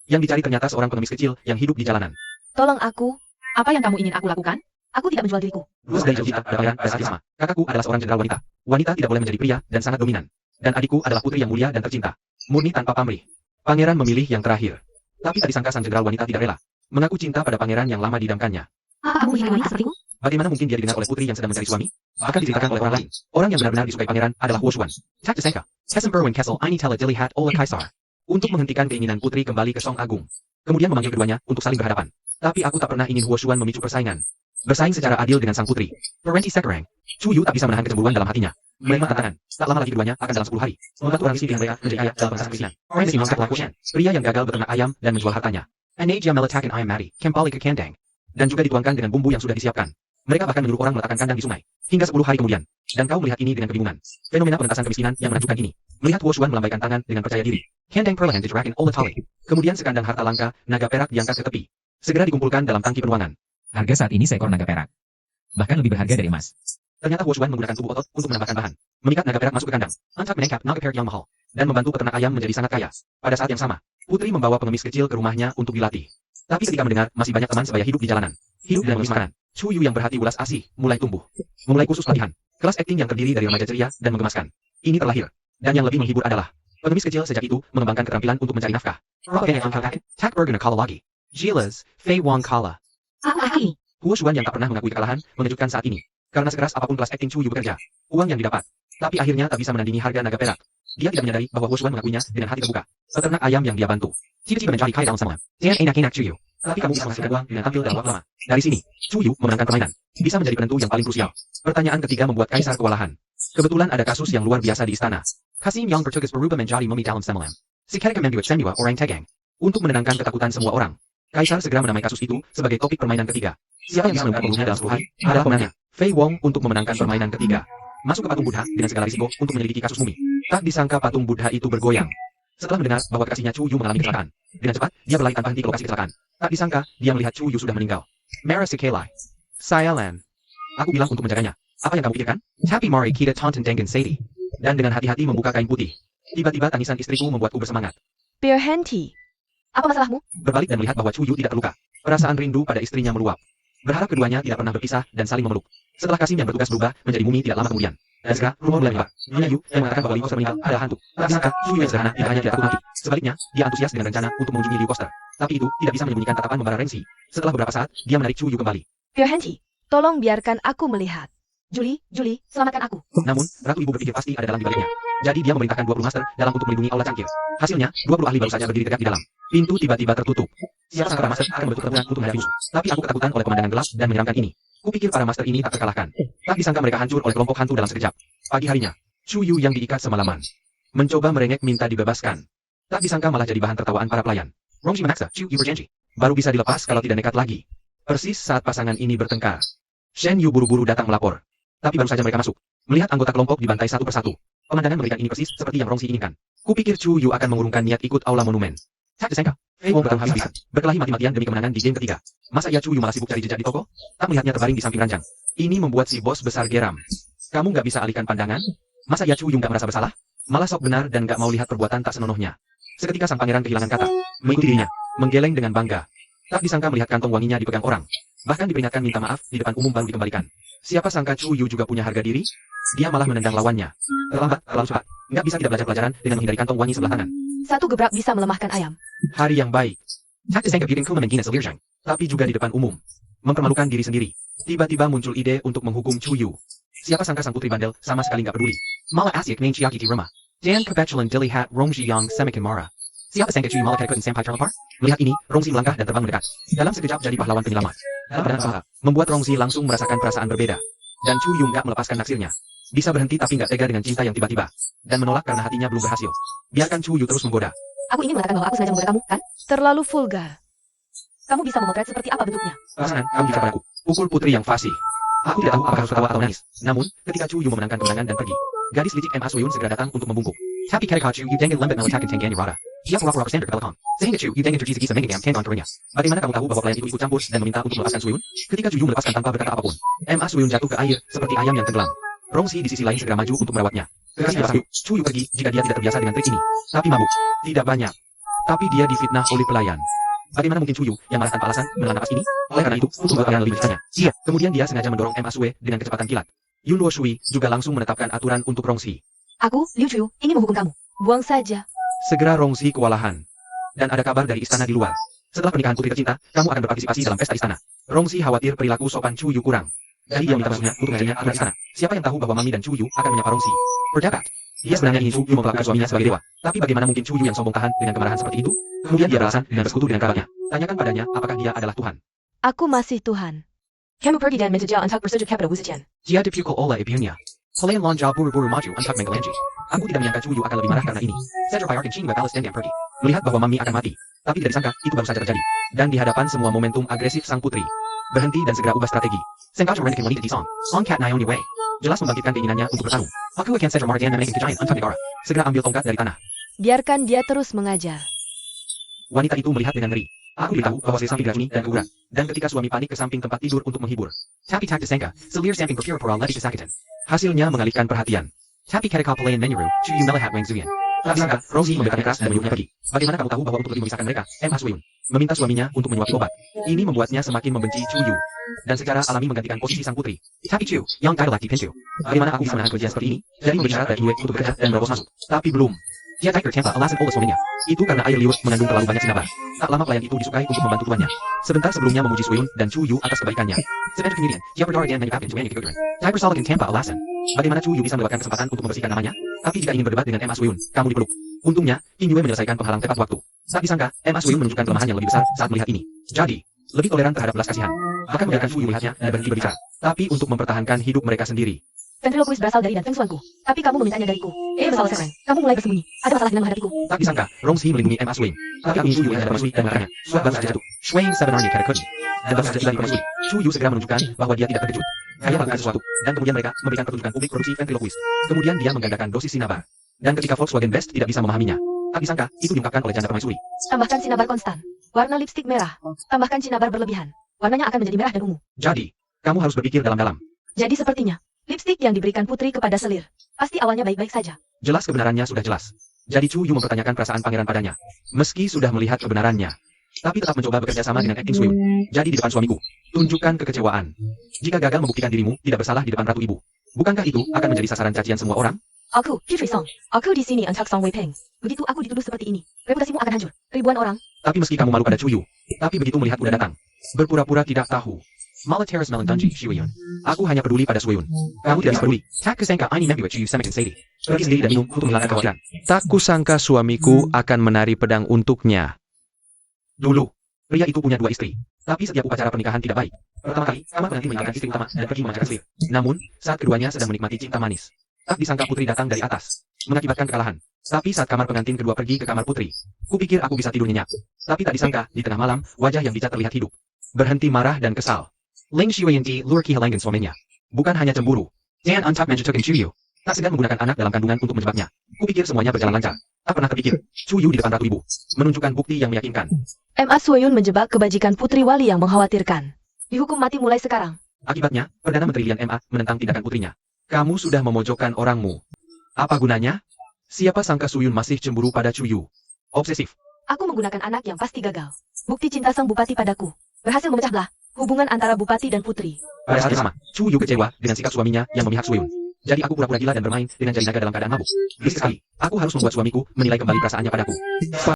Yang dicari ternyata seorang pengemis kecil yang hidup di jalanan. Tolong aku. Apa yang kamu ingin aku lakukan? Aku tidak menjual diriku. Rules dari kita pada pangeran pada saat yang sama. Kakakku adalah seorang jenderal wanita. Wanita tidak boleh menjadi pria dan sangat dominan. Dan adikku adalah putri yang mulia dan tercinta. Murni tanpa pamrih. Pangeran memilih yang terakhir. Tapi tak disangka sang jenderal wanita tidak rela. Mengaku cinta pada pangeran yang lama didamkannya. Apa kamu menghina wanita sepertiku? Bagaimana mungkin dia didengar oleh putri yang sedang mencari suami? Bahkan diceritakan oleh orang lain. Orang yang benar-benar disukai pangeran adalah Huo Xuan. Tak disangka. Hesem Berwin Kessel ini tela dilihat oleh Kaisar. Untuk menghentikan keinginan putri kembali ke Song Agung. Kemudian memanggil keduanya untuk saling berhadapan. Tapi aku tak pernah ingin Huo Xuan memicu persaingan. Bersaing secara adil dengan sang putri. Perwenti Sekerang. Chu Yu tak bisa menahan kecemburuan dalam hatinya. Menerima tantangan. Tak lama lagi keduanya akan dalam 10 hari. Membantu orang miskin pilihan mereka menjadi kaya dalam proses kemiskinan. Orang miskin mengangkat lakukan. Pria yang gagal beternak ayam dan menjual hartanya. Anaja meletakkan ayam mati. Kembali ke kandang. Dan juga dituangkan dengan bumbu yang sudah disiapkan. Mereka bahkan menyuruh orang meletakkan kandang di sungai. Hingga 10 hari kemudian. Dan kau melihat ini dengan kebingungan. Fenomena penentasan kemiskinan yang menakjubkan ini. Melihat Huo Xuan melambaikan tangan dengan percaya diri. Kandang perlahan dijerakin oleh tali. Kemudian sekandang harta langka, naga perak diangkat ke tepi. Segera dikumpulkan dalam tangki penuangan. Harga saat ini seekor naga perak. Bahkan lebih berharga dari emas. Ternyata Huo Xuan menggunakan tubuh otot untuk menambahkan bahan. Mengikat naga perak masuk ke kandang. Antak menangkap naga perak yang mahal. Dan membantu peternak ayam menjadi sangat kaya. Pada saat yang sama, putri membawa pengemis kecil ke rumahnya untuk dilatih. Tapi ketika mendengar masih banyak teman sebaya hidup di jalanan. Hidup dan mengemis makanan. Chu Yu yang berhati ulas asih mulai tumbuh. Memulai kursus latihan. Kelas akting yang terdiri dari remaja ceria dan menggemaskan. Ini terlahir. Dan yang lebih menghibur adalah pengemis kecil sejak itu mengembangkan keterampilan untuk mencari nafkah. Tak berguna kala lagi. Gilas, Fei Wong Kala. Apa ini? Huo Xuan yang tak pernah mengakui kekalahan mengejutkan saat ini. Karena sekeras apapun kelas akting Chu Yu bekerja, uang yang didapat. Tapi akhirnya tak bisa menandingi harga naga perak. Dia tidak menyadari bahwa Huo Xuan mengakuinya dengan hati terbuka. Peternak ayam yang dia bantu. Cita-cita mencari kaya dalam semalam. Dan enak-enak Chu Yu. Tapi kamu bisa menghasilkan uang dengan tampil dalam waktu lama. Dari sini, Chu Yu memenangkan permainan. Bisa menjadi penentu yang paling krusial. Pertanyaan ketiga membuat Kaisar kewalahan. Kebetulan ada kasus yang luar biasa di istana. Kasim yang bertugas berubah menjadi mumi dalam semalam. Sekarang menduet semua orang tegang. Untuk menenangkan ketakutan semua orang. Kaisar segera menamai kasus itu sebagai topik permainan ketiga. Siapa yang bisa menemukan pembunuhnya dalam 10 hari adalah pemenangnya. Fei Wong untuk memenangkan permainan ketiga. Masuk ke patung Buddha dengan segala risiko untuk menyelidiki kasus mumi. Tak disangka patung Buddha itu bergoyang. Setelah mendengar bahwa kekasihnya Chu Yu mengalami kecelakaan, dengan cepat dia berlari tanpa henti ke lokasi kecelakaan. Tak disangka dia melihat Chu Yu sudah meninggal. Mara Sekelai. Sayalan. Aku bilang untuk menjaganya. Apa yang kamu pikirkan? Tapi mari kita tonton dengan Sadie. Dan dengan hati-hati membuka kain putih. Tiba-tiba tangisan istriku membuatku bersemangat. Bear Henty. Apa masalahmu? Berbalik dan melihat bahwa Chu Yu tidak terluka. Perasaan rindu pada istrinya meluap. Berharap keduanya tidak pernah berpisah dan saling memeluk. Setelah Kasim yang bertugas berubah menjadi mumi tidak lama kemudian. Dan segera, rumah mulai menyebar. Nyonya Yu yang mengatakan bahwa Liu Koster meninggal adalah hantu. Tak disangka, Chu Yu yang sederhana tidak hanya tidak takut mati. Sebaliknya, dia antusias dengan rencana untuk mengunjungi Liu Koster. Tapi itu tidak bisa menyembunyikan tatapan membara Renzi. Setelah beberapa saat, dia menarik Chu Yu kembali. Bear Henty. Tolong biarkan aku melihat. Julie, selamatkan aku. Namun, Ratu Ibu berpikir pasti ada dalam dibaliknya. Jadi dia memerintahkan 20 master dalam untuk melindungi aula cangkir. Hasilnya, 20 ahli baru saja berdiri tegak di dalam. Pintu tiba-tiba tertutup. Siapa sangka para master akan membentuk pertempuran untuk menghadapi musuh. Tapi aku ketakutan oleh pemandangan gelap dan menyeramkan ini. Kupikir para master ini tak terkalahkan. Tak disangka mereka hancur oleh kelompok hantu dalam sekejap. Pagi harinya, Chu Yu yang diikat semalaman. Mencoba merengek minta dibebaskan. Tak disangka malah jadi bahan tertawaan para pelayan. Rongji memaksa Chu Yu berjanji. Baru bisa dilepas kalau tidak nekat lagi. Persis saat pasangan ini bertengkar. Shen Yu buru-buru datang melapor. Tapi baru saja mereka masuk. Melihat anggota kelompok dibantai satu persatu. Pemandangan mengerikan ini persis seperti yang Rongxi inginkan. Kupikir Chu Yu akan mengurungkan niat ikut aula monumen. Tak disangka, Fei Wong bertarung habis-habisan, berkelahi mati-matian demi kemenangan di game ketiga. Masa iya Chu Yu malah sibuk cari jejak di toko? Tak melihatnya terbaring di samping ranjang. Ini membuat si bos besar geram. Kamu nggak bisa alihkan pandangan? Masa iya Chu Yu nggak merasa bersalah? Malah sok benar dan nggak mau lihat perbuatan tak senonohnya. Seketika sang pangeran kehilangan kata, mengikuti dirinya, menggeleng dengan bangga. Tak disangka melihat kantong wanginya dipegang orang. Bahkan diperingatkan minta maaf di depan umum baru dikembalikan. Siapa sangka Chu Yu juga punya harga diri? Dia malah menendang lawannya. Terlambat, terlalu cepat. Nggak bisa tidak belajar pelajaran dengan menghindari kantong wangi sebelah kanan. Satu gebrak bisa melemahkan ayam. Hari yang baik. Tak disangka bikin Kuman Guinness Lirjang. Tapi juga di depan umum. Mempermalukan diri sendiri. Tiba-tiba muncul ide untuk menghukum Chu Yu. Siapa sangka sang putri bandel sama sekali nggak peduli. Malah asyik main Chiaki di rumah. Dan kebetulan dilihat Rongji yang semakin marah. Siapa sangka Chu Yu malah ikutin sampai terlempar? Melihat ini, Rongzi melangkah dan terbang mendekat. Dalam sekejap jadi pahlawan penyelamat. Dalam keadaan sama, membuat Rongzi langsung merasakan perasaan berbeda. Dan Chu Yu nggak melepaskan naksirnya. Bisa berhenti tapi nggak tega dengan cinta yang tiba-tiba. Dan menolak karena hatinya belum berhasil. Biarkan Chu Yu terus menggoda. Aku ingin mengatakan bahwa aku sengaja menggoda kamu, kan? Terlalu vulgar. Kamu bisa memotret seperti apa bentuknya? Pasangan, kamu bicara padaku. Pukul putri yang fasih. Aku tidak tahu apakah harus ketawa atau nangis. Namun, ketika Chu Yu memenangkan kemenangan dan pergi, gadis licik Ma Suyun segera datang untuk membungkuk. Tapi ketika Chu Yu dengan lembut meletakan tangannya rada. Dia pura-pura standar ke belakang. Sehingga Chu Yu dengan tergisa-gisa menggigam tangan terinya. Bagaimana kamu tahu bahwa pelayan itu ikut campur dan meminta untuk melepaskan Suyun? Ketika Chu Yu melepaskan tanpa berkata apapun, Ma Suyun jatuh ke air seperti ayam yang tenggelam. Rongxi di sisi lain segera maju untuk merawatnya. Kekasihnya berkata, Chu Yu pergi jika dia tidak terbiasa dengan trik ini. Tapi mabuk. Tidak banyak. Tapi dia difitnah oleh pelayan. Bagaimana mungkin Chuyu yang marah tanpa alasan menelan napas ini? Oleh karena itu, untuk membuat kalian lebih bertanya. Iya. Kemudian dia sengaja mendorong Ma Sue dengan kecepatan kilat. Yun Luo Shui juga langsung menetapkan aturan untuk Rongxi. Aku, Liu Chuyu, ingin menghukum kamu. Buang saja. Segera Rongxi kewalahan. Dan ada kabar dari istana di luar. Setelah pernikahan putri tercinta, kamu akan berpartisipasi dalam pesta istana. Rongxi khawatir perilaku sopan Chuyu kurang. Jadi dia minta maksudnya untuk mengajaknya ke istana. Siapa yang tahu bahwa Mami dan Chuyu akan menyapa Rongxi? Berdapat. Dia sebenarnya ingin Chuyu memperlakukan suaminya sebagai dewa. Tapi bagaimana mungkin Chuyu yang sombong tahan dengan kemarahan seperti itu? Kemudian dia beralasan dengan bersekutu dengan kerabatnya. Tanyakan padanya apakah dia adalah Tuhan. Aku masih Tuhan. Kamu pergi dan minta untuk bersujud kepada Wuzijian. Jia dipukul olah ibunya. Pelayan lonjau buru-buru maju untuk menggelanji. Aku tidak menyangka Chuyu akan lebih marah karena ini. Cedro Payarkin Ching Balas dan pergi. Melihat bahwa Mami akan mati. Tapi tidak disangka, itu baru saja terjadi. Dan di hadapan semua momentum agresif sang putri. Berhenti dan segera ubah strategi. Sengaja rendekin wanita di song. On cat Naomi way. Jelas membangkitkan keinginannya untuk bertarung. Aku akan Cedro Martian menaiki giant untuk negara. Segera ambil tongkat dari tanah. Biarkan dia terus mengajar. Wanita itu melihat dengan ngeri. Aku beritahu bahwa saya samping racuni dan keguguran. Dan ketika suami panik ke samping tempat tidur untuk menghibur. Tapi tak disangka, selir samping berkira poral lagi kesakitan. Hasilnya mengalihkan perhatian. Tapi ketika pelayan menyeru, Chuyu melihat Wang Zuyan. Tak disangka, Rongxi membekanya keras dan menyuruhnya pergi. Bagaimana kamu tahu bahwa untuk lebih memisahkan mereka, Ma Suyun meminta suaminya untuk menyuapi obat. Ini membuatnya semakin membenci Chuyu. Dan secara alami menggantikan posisi sang putri. Tapi Chu, yang tidak lagi pintu. Bagaimana aku bisa menahan kebencian seperti ini? Jadi memberi syarat bagi Yue untuk bekerja dan merobos masuk. Tapi belum. Dia tiger tanpa alasan oleh suaminya. Itu karena air liur mengandung terlalu banyak sinabar. Tak lama pelayan itu disukai untuk membantu tuannya. Sebentar sebelumnya memuji Suyun dan Chuyu atas kebaikannya. Sebentar kemudian, dia berdor dan menyebabkan Chuyu keguguran. Tiger salakin tanpa alasan. Bagaimana Chuyu bisa mendapatkan kesempatan untuk membersihkan namanya? Tapi jika ingin berdebat dengan Ma Suyun, kamu dipeluk. Untungnya, King Yue menyelesaikan penghalang tepat waktu. Tak disangka, Ma Suyun menunjukkan kelemahan yang lebih besar saat melihat ini. Jadi, lebih toleran terhadap belas kasihan. Bahkan membiarkan Chuyu melihatnya dan berhenti berbicara. Tapi untuk mempertahankan hidup mereka sendiri. Ventriloquist berasal dari dan fengsuanku. Tapi kamu memintanya dariku. Bersalah sekarang. Kamu mulai bersembunyi. Ada masalah dengan menghadapiku. Tak disangka, Rongxi melindungi Ma Suyun. Tapi aku ingin Chuyu yang ada Sui dan mengatakannya. Suat baru saja jatuh. Shuang sebenarnya kata kuni. Dan baru saja tiba di Sui. Chuyu segera menunjukkan bahwa dia tidak terkejut. Dia melakukan sesuatu. Dan kemudian mereka memberikan pertunjukan publik produksi ventriloquist. Kemudian dia menggandakan dosis sinabar. Dan ketika Volkswagen Best tidak bisa memahaminya. Tak disangka, itu diungkapkan oleh janda permaisuri. Tambahkan sinabar konstan. Warna lipstik merah. Tambahkan sinabar berlebihan. Warnanya akan menjadi merah dan ungu. Jadi, kamu harus berpikir dalam-dalam. Jadi sepertinya, lipstik yang diberikan putri kepada selir. Pasti awalnya baik-baik saja. Jelas kebenarannya sudah jelas. Jadi Chuyu mempertanyakan perasaan pangeran padanya. Meski sudah melihat kebenarannya. Tapi tetap mencoba bekerja sama dengan acting Suyun. Jadi di depan suamiku, tunjukkan kekecewaan. Jika gagal membuktikan dirimu tidak bersalah di depan Ratu Ibu. Bukankah itu akan menjadi sasaran cacian semua orang? Aku, Putri Song. Aku di sini untuk Song Wei Peng. Begitu aku dituduh seperti ini, reputasimu akan hancur. Ribuan orang. Tapi meski kamu malu pada Chuyu, tapi begitu melihat kuda datang, berpura-pura tidak tahu. Malah teras melentangi Suyun. Aku hanya peduli pada Suyun. Kamu tidak bisa peduli. Tak kusangka ini membuat Chuyu semakin sedih. Pergi sendiri dan minum untuk menghilangkan kekhawatiran. Tak kusangka suamiku akan menari pedang untuknya. Dulu, pria itu punya 2 istri. Tapi setiap upacara pernikahan tidak baik. Pertama kali, kamar pengantin meninggalkan istri utama dan pergi memanjakan selir. Namun, saat keduanya sedang menikmati cinta manis, tak disangka putri datang dari atas, mengakibatkan kekalahan. Tapi saat kamar pengantin kedua pergi ke kamar putri, kupikir aku bisa tidur nyenyak. Tapi tak disangka, di tengah malam, wajah yang bijak terlihat hidup. Berhenti marah dan kesal. Ling Shuyanti lur kihalangan suaminya. Bukan hanya cemburu. Dan antak menjatuhkan Chuyu. Tak segan menggunakan anak dalam kandungan untuk menjebaknya. Kupikir semuanya berjalan lancar. Tak pernah terpikir, Chuyu di depan Ratu Ibu, menunjukkan bukti yang meyakinkan. Ma Suyun menjebak kebajikan Putri Wali yang mengkhawatirkan. Dihukum mati mulai sekarang. Akibatnya, Perdana Menteri Lian Ma menentang tindakan putrinya. Kamu sudah memojokkan orangmu. Apa gunanya? Siapa sangka Suyun masih cemburu pada Chuyu? Obsesif. Aku menggunakan anak yang pasti gagal. Bukti cinta sang bupati padaku. Berhasil memecah belah hubungan antara bupati dan putri. Pada saat yang sama, Chuyu kecewa dengan sikap suaminya yang memihak Suyun. Jadi aku pura-pura gila dan bermain dengan jari naga dalam keadaan mabuk. Berisik sekali, aku harus membuat suamiku menilai kembali perasaannya padaku.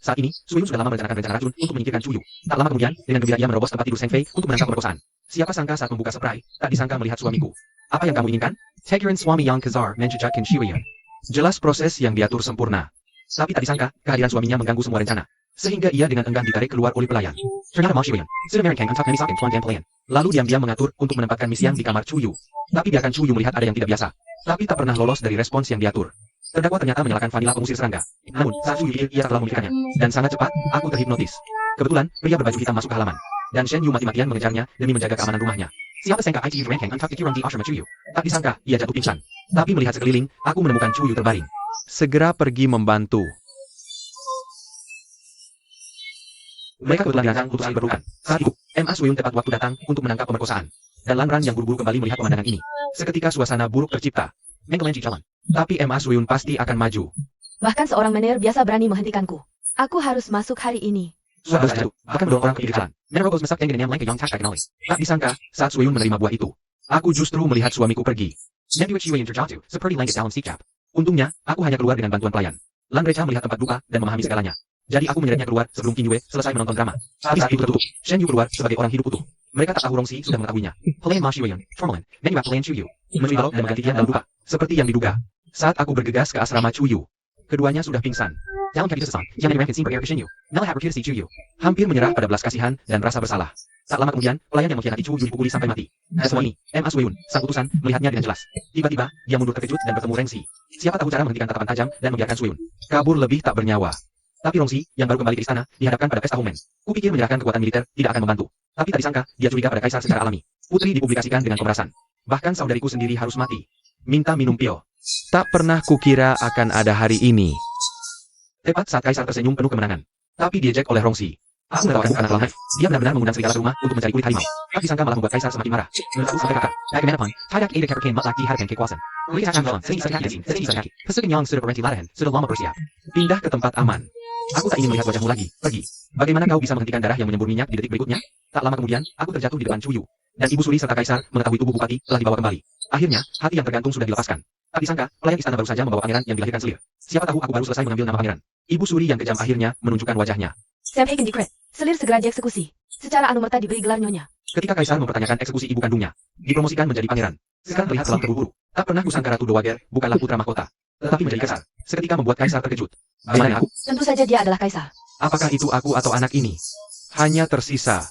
Saat ini, Suyun sudah lama merencanakan rencana racun untuk menyingkirkan Chuyu. Tak lama kemudian, dengan gembira ia menerobos tempat tidur Seng Fei untuk menangkap pemerkosaan. Siapa sangka saat membuka spray, tak disangka melihat suamiku. Apa yang kamu inginkan? Tegeran suami yang kezar menjejakkan Suyun. Jelas proses yang diatur sempurna. Tapi tak disangka, kehadiran suaminya mengganggu semua rencana. Sehingga ia dengan enggan ditarik keluar oleh pelayan. Ternyata Ma Suyun sudah American untuk memisakin tuan dan pelayan. Lalu diam-diam mengatur untuk menempatkan Misyang di kamar Chuyu. Tapi biarkan Chuyu melihat ada yang tidak biasa. Tapi tak pernah lolos dari respons yang diatur. Terdakwa ternyata menyalakan vanila pengusir serangga. Namun, saat Chuyu pikir ia telah memikirkannya. Dan sangat cepat, aku terhipnotis. Kebetulan, pria berbaju hitam masuk ke halaman. Dan Shen Yu mati-matian mengejarnya demi menjaga keamanan rumahnya. Siapa sangka ITU ranking untuk dikirang di asrama Chuyu. Tak disangka, ia jatuh pingsan. Tapi melihat sekeliling, aku menemukan Chuyu terbaring. Segera pergi membantu. Mereka kebetulan dirancang untuk saling berpelukan. Saat itu, Ma Suyun tepat waktu datang untuk menangkap pemerkosaan. Dan Lan Ran yang buru-buru kembali melihat pemandangan ini. Seketika suasana buruk tercipta. Menggelanji jalan. Tapi Ma Suyun pasti akan maju. Bahkan seorang mener biasa berani menghentikanku. Aku harus masuk hari ini. Suatu saat jatuh, bahkan mendorong orang ke pinggir jalan. Menerobos mesak yang dengan yang tak dikenali. Tak disangka, saat Suyun menerima buah itu, aku justru melihat suamiku pergi. Membuat Suyun terjatuh, seperti langit dalam sikap. Untungnya, aku hanya keluar dengan bantuan pelayan. Langrecha melihat tempat duka dan memahami segalanya. Jadi aku menyeretnya keluar sebelum Qin Yue selesai menonton drama. Tapi saat itu tertutup, Shen Yu keluar sebagai orang hidup utuh. Mereka tak tahu Rongxi sudah mengetahuinya. Pelayan Ma Shuiyun, Formalin, menyuap pelayan Chu Yu. Mencuri balok dan mengganti tiang dalam duka. Seperti yang diduga. Saat aku bergegas ke asrama Chu Yu, keduanya sudah pingsan. Dalam kabinet sesan, yang menyerahkan simpel air ke Shen Yu. Melihat berkira si Chu Yu. Hampir menyerah pada belas kasihan dan rasa bersalah. Tak lama kemudian, pelayan yang mengkhianati Chu Yu dipukuli sampai mati. Semua ini, Ma Shuiyun, sang utusan, melihatnya dengan jelas. Tiba-tiba, dia mundur terkejut dan bertemu Rengxi. Siapa tahu cara menghentikan tatapan tajam dan membiarkan Shuiyun kabur lebih tak bernyawa. Tapi Rongxi, yang baru kembali ke istana, dihadapkan pada pesta Hongmen. Kupikir menyerahkan kekuatan militer tidak akan membantu. Tapi tak disangka, dia curiga pada kaisar secara alami. Putri dipublikasikan dengan pemerasan. Bahkan saudariku sendiri harus mati. Minta minum pil. Tak pernah kukira akan ada hari ini. Tepat saat kaisar tersenyum penuh kemenangan. Tapi diejek oleh Rongxi. Aku menertawakan bukan akal naif. Dia benar-benar mengundang serigala ke rumah untuk mencari kulit harimau. Tak disangka malah membuat kaisar semakin marah. Menurutku sampai kakak. Bagaimana tidak ada karakter mat lagi hadapkan kekuasaan. Kulit cacang dalam, sering sakit hati, sering sakit. Pesukan yang sudah berhenti larahan, sudah lama bersiap. Pindah ke tempat aman. Aku tak ingin melihat wajahmu lagi. Pergi. Bagaimana kau bisa menghentikan darah yang menyembur minyak di detik berikutnya? Tak lama kemudian, aku terjatuh di depan Chu Yu. Dan Ibu Suri serta kaisar mengetahui tubuh bupati telah dibawa kembali. Akhirnya, hati yang tergantung sudah dilepaskan. Tak disangka, pelayan istana baru saja membawa pangeran yang dilahirkan selir. Siapa tahu aku baru selesai mengambil nama pangeran. Ibu Suri yang kejam akhirnya menunjukkan wajahnya. Sam Hagen Decree. Selir segera dieksekusi. Secara anumerta diberi gelar nyonya. Ketika kaisar mempertanyakan eksekusi ibu kandungnya, dipromosikan menjadi pangeran. Sekarang terlihat telah terburu-buru. Tak pernah kusangka Ratu Dowager bukanlah putra mahkota, tetapi menjadi kaisar. Seketika membuat kaisar terkejut. Bagaimana aku? Tentu saja dia adalah kaisar. Apakah itu aku atau anak ini? Hanya tersisa.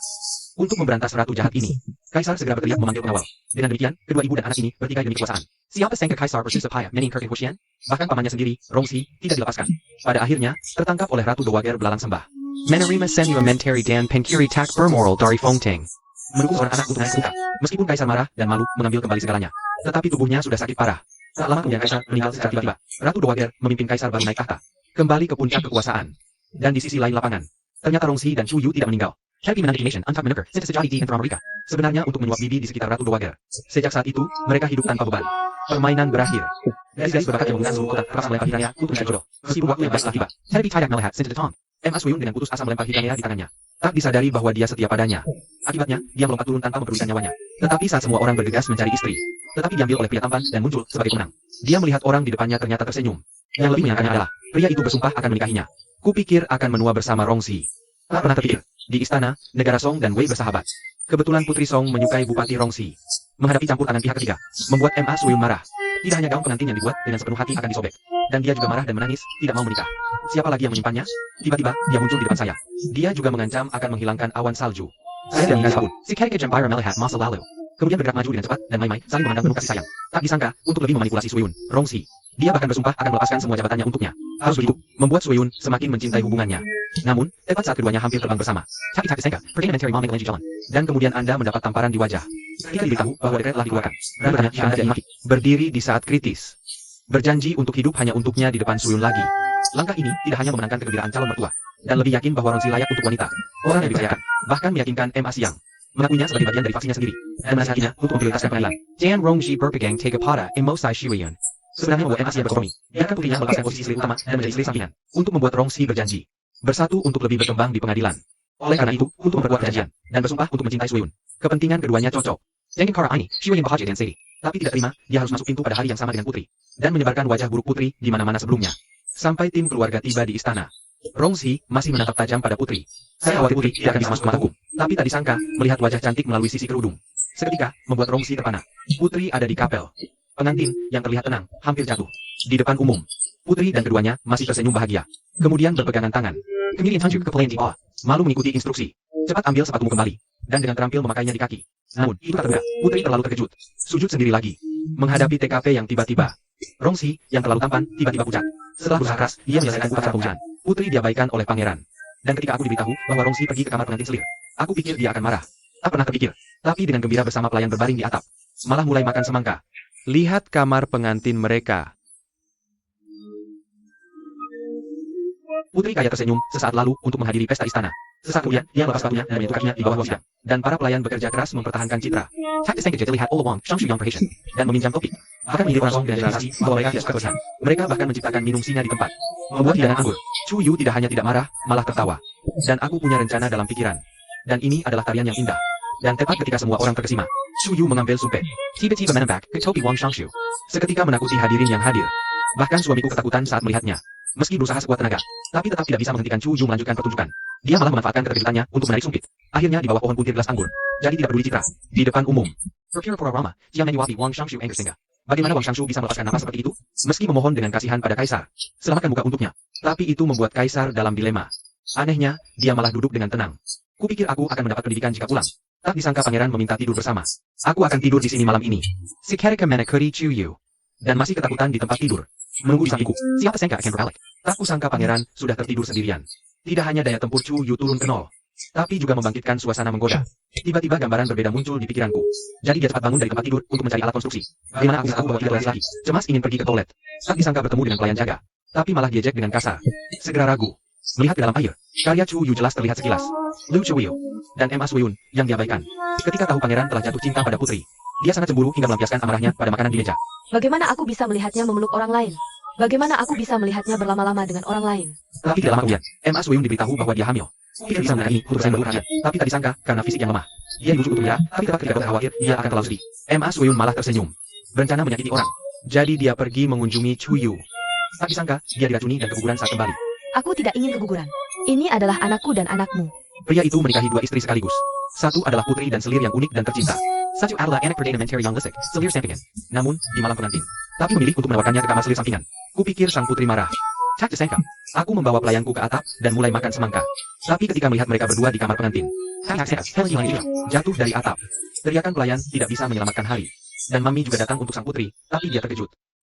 Untuk memberantas ratu jahat ini, kaisar segera berteriak memanggil pengawal. Dengan demikian, kedua ibu dan anak ini bertikai demi kekuasaan. Siapa sangka kaisar bersusah meningkirkan Huxian? Bahkan pamannya sendiri, Rongxi, tidak dilepaskan. Pada akhirnya, tertangkap oleh Ratu Dowager belalang sembah. Menerima senuamentary dan penkiri tak bermoral dari Fongting. Mendukung seorang anak untuk naik kuda. Meskipun kaisar marah dan malu mengambil kembali segalanya. Tetapi tubuhnya sudah sakit parah. Tak lama kemudian kaisar meninggal secara tiba-tiba. Ratu Dowager memimpin kaisar baru naik tahta. Kembali ke puncak kekuasaan. Dan di sisi lain lapangan, ternyata Rongxi dan Chu Yu tidak meninggal. Happy menanti nation antak meneker sejati di antara mereka. Sebenarnya untuk menyuap bibi di sekitar Ratu Dowager. Sejak saat itu, mereka hidup tanpa beban. Permainan berakhir. Gadis-gadis berbakat yang menggunakan seluruh kota terpaksa melempar hidangannya untuk mencari jodoh. Meskipun waktu yang baik telah tiba. Happy tidak melihat since the tom. Ma Shuiyun dengan putus asa melempar hidangannya di tangannya. Tak disadari bahwa dia setia padanya. Akibatnya, dia melompat turun tanpa memperdulikan nyawanya. Tetapi saat semua orang bergegas mencari istri, tetapi diambil oleh pria tampan dan muncul sebagai pemenang. Dia melihat orang di depannya ternyata tersenyum. Yang lebih menyenangkannya adalah, pria itu bersumpah akan menikahinya. Kupikir akan menua bersama Rongxi. Tak pernah terpikir. Di istana, negara Song dan Wei bersahabat. Kebetulan Putri Song menyukai Bupati Rongxi. Menghadapi campur tangan pihak ketiga, membuat Ma Shuiyun marah. Tidak hanya gaun pengantin yang dibuat dengan sepenuh hati akan disobek. Dan dia juga marah dan menangis, tidak mau menikah. Siapa lagi yang menyimpannya? Tiba-tiba, dia muncul di depan saya. Dia juga mengancam akan menghilangkan awan salju. Saya tidak mengira apapun. Si Keke Jempire melihat masa lalu. Kemudian bergerak maju dengan cepat, dan Mai Mai saling memandang penuh kasih sayang. Tak disangka, untuk lebih memanipulasi Shuiyun, Rongxi. Dia bahkan bersumpah akan melepaskan semua jabatannya untuknya. Harus begitu, membuat Shuiyun semakin mencintai hubungannya. Namun, tepat saat keduanya hampir terbang bersama. Tapi tak disangka, pergi mom Lanji jalan. Dan kemudian Anda mendapat tamparan di wajah. Ketika diberitahu bahwa dekret telah dikeluarkan, dan bertanya jika Anda tidak dimaki. Berdiri di saat kritis. Berjanji untuk hidup hanya untuknya di depan Shuiyun lagi. Langkah ini tidak hanya memenangkan kegembiraan calon mertua, dan lebih yakin bahwa Rongxi layak untuk wanita. Orang yang dipercayakan, bahkan meyakinkan Ma Siang. Mengakuinya sebagai bagian dari faksinya sendiri, dan menasihatinya untuk memprioritaskan pengadilan. Jan Rongxi berpegang take pada emosai Shuiyun. Sebenarnya membuat Ma Siang berkompromi. Biarkan putrinya melepaskan posisi istri utama dan menjadi istri sampingan. Untuk membuat Rongxi berjanji. Bersatu untuk lebih berkembang di pengadilan. Oleh karena itu, untuk memperkuat perjanjian, dan bersumpah untuk mencintai Shuiyun. Kepentingan keduanya cocok. Dengan cara ini, Shuiyun bahagia dan sedih. Tapi tidak terima, dia harus masuk pintu pada hari yang sama dengan putri. Dan menyebarkan wajah buruk putri di mana-mana sebelumnya. Sampai tim keluarga tiba di istana. Rongxi masih menatap tajam pada putri. Saya khawatir putri tidak akan bisa masuk ke mataku. Tapi tak disangka, melihat wajah cantik melalui sisi kerudung. Seketika, membuat Rongxi terpana. Putri ada di kapel. Pengantin, yang terlihat tenang, hampir jatuh. Di depan umum. Putri dan keduanya masih tersenyum bahagia. Kemudian berpegangan tangan. Kemudian tunjuk ke pelayan di bawah. Malu mengikuti instruksi. Cepat ambil sepatumu kembali. Dan dengan terampil memakainya di kaki. Namun, itu tak terduga. Putri terlalu terkejut. Sujud sendiri lagi. Menghadapi TKP yang tiba-tiba. Rongxi, yang terlalu tampan, tiba-tiba pucat. Setelah berusaha keras, dia menyelesaikan upacara pemujaan. Putri diabaikan oleh pangeran. Dan ketika aku diberitahu bahwa Rongxi pergi ke kamar pengantin selir, aku pikir dia akan marah. Tak pernah terpikir. Tapi dengan gembira bersama pelayan berbaring di atap. Malah mulai makan semangka. Lihat kamar pengantin mereka. Putri kaya tersenyum sesaat lalu untuk menghadiri pesta istana. Sesaat kemudian, dia melepas sepatunya dan menyentuh kakinya di bawah wajah. Dan para pelayan bekerja keras mempertahankan citra. Taktis yang terlihat all along, Shang Shu yang perhatian dan meminjam topik. Bahkan menjadi orang Song dengan generasi bahwa mereka tidak suka bersan. Mereka bahkan menciptakan minum singa di tempat. Membuat hidangan anggur. Chu Yu tidak hanya tidak marah, malah tertawa. Dan aku punya rencana dalam pikiran. Dan ini adalah tarian yang indah. Dan tepat ketika semua orang terkesima, Chu Yu mengambil sumpit. Tiba-tiba menembak ke topi Wang Shangshu. Seketika menakuti hadirin yang hadir. Bahkan suamiku ketakutan saat melihatnya. Meski berusaha sekuat tenaga, tapi tetap tidak bisa menghentikan Chu Yu melanjutkan pertunjukan. Dia malah memanfaatkan keterkejutannya untuk menarik sumpit. Akhirnya di bawah pohon puntir gelas anggur. Jadi tidak peduli citra. Di depan umum. Pura Rama, Jia menyuapi Wang Shangshu Engger Singga. Bagaimana Wang Shangshu bisa melepaskan napas seperti itu? Meski memohon dengan kasihan pada kaisar. Selamatkan muka untuknya. Tapi itu membuat kaisar dalam dilema. Anehnya, dia malah duduk dengan tenang. Kupikir aku akan mendapat pendidikan jika pulang. Tak disangka pangeran meminta tidur bersama. Aku akan tidur di sini malam ini. Seketika menekuri Chu Yu. Dan masih ketakutan di tempat tidur. Menunggu di sampingku. Siapa sangka akan berbalik. Tak kusangka pangeran sudah tertidur sendirian. Tidak hanya daya tempur Chu Yu turun ke nol, tapi juga membangkitkan suasana menggoda. Tiba-tiba gambaran berbeda muncul di pikiranku. Jadi dia cepat bangun dari tempat tidur untuk mencari alat konstruksi. Bagaimana aku bawa tidur lagi? Cemas ingin pergi ke toilet. Tak disangka bertemu dengan pelayan jaga. Tapi malah diejek dengan kasar. Segera ragu. Melihat ke dalam air, karya Chu Yu jelas terlihat sekilas. Liu Chuyu dan Ma Suyun yang diabaikan. Ketika tahu pangeran telah jatuh cinta pada putri, dia sangat cemburu hingga melampiaskan amarahnya pada makanan di meja. Bagaimana aku bisa melihatnya memeluk orang lain? Bagaimana aku bisa melihatnya berlama-lama dengan orang lain? Tapi tidak lama kemudian, Ma Suyun diberitahu bahwa dia hamil. Pikir bisa mengenai ini untuk bersaing berusaha, tapi tak disangka karena fisik yang lemah. Dia dibujuk untuk menyerah, tapi tepat ketika dokter khawatir dia akan terlalu sedih. Ma Suyun malah tersenyum. Berencana menyakiti orang. Jadi dia pergi mengunjungi Chu Yu. Tak disangka, dia diracuni dan keguguran saat kembali. Aku tidak ingin keguguran. Ini adalah anakku dan anakmu. Pria itu menikahi dua istri sekaligus. Satu adalah putri dan selir yang unik dan tercinta. Satu adalah anak perdana menteri yang lisik, selir sampingan. Namun, di malam pengantin, tapi memilih untuk menawarkannya ke kamar selir sampingan. Kupikir sang putri marah. Tak disangka, aku membawa pelayanku ke atap dan mulai makan semangka. Tapi ketika melihat mereka berdua di kamar pengantin, jatuh dari atap. Teriakan pelayan tidak bisa menyelamatkan hari. Dan Mami juga datang untuk sang putri, tapi dia terkejut.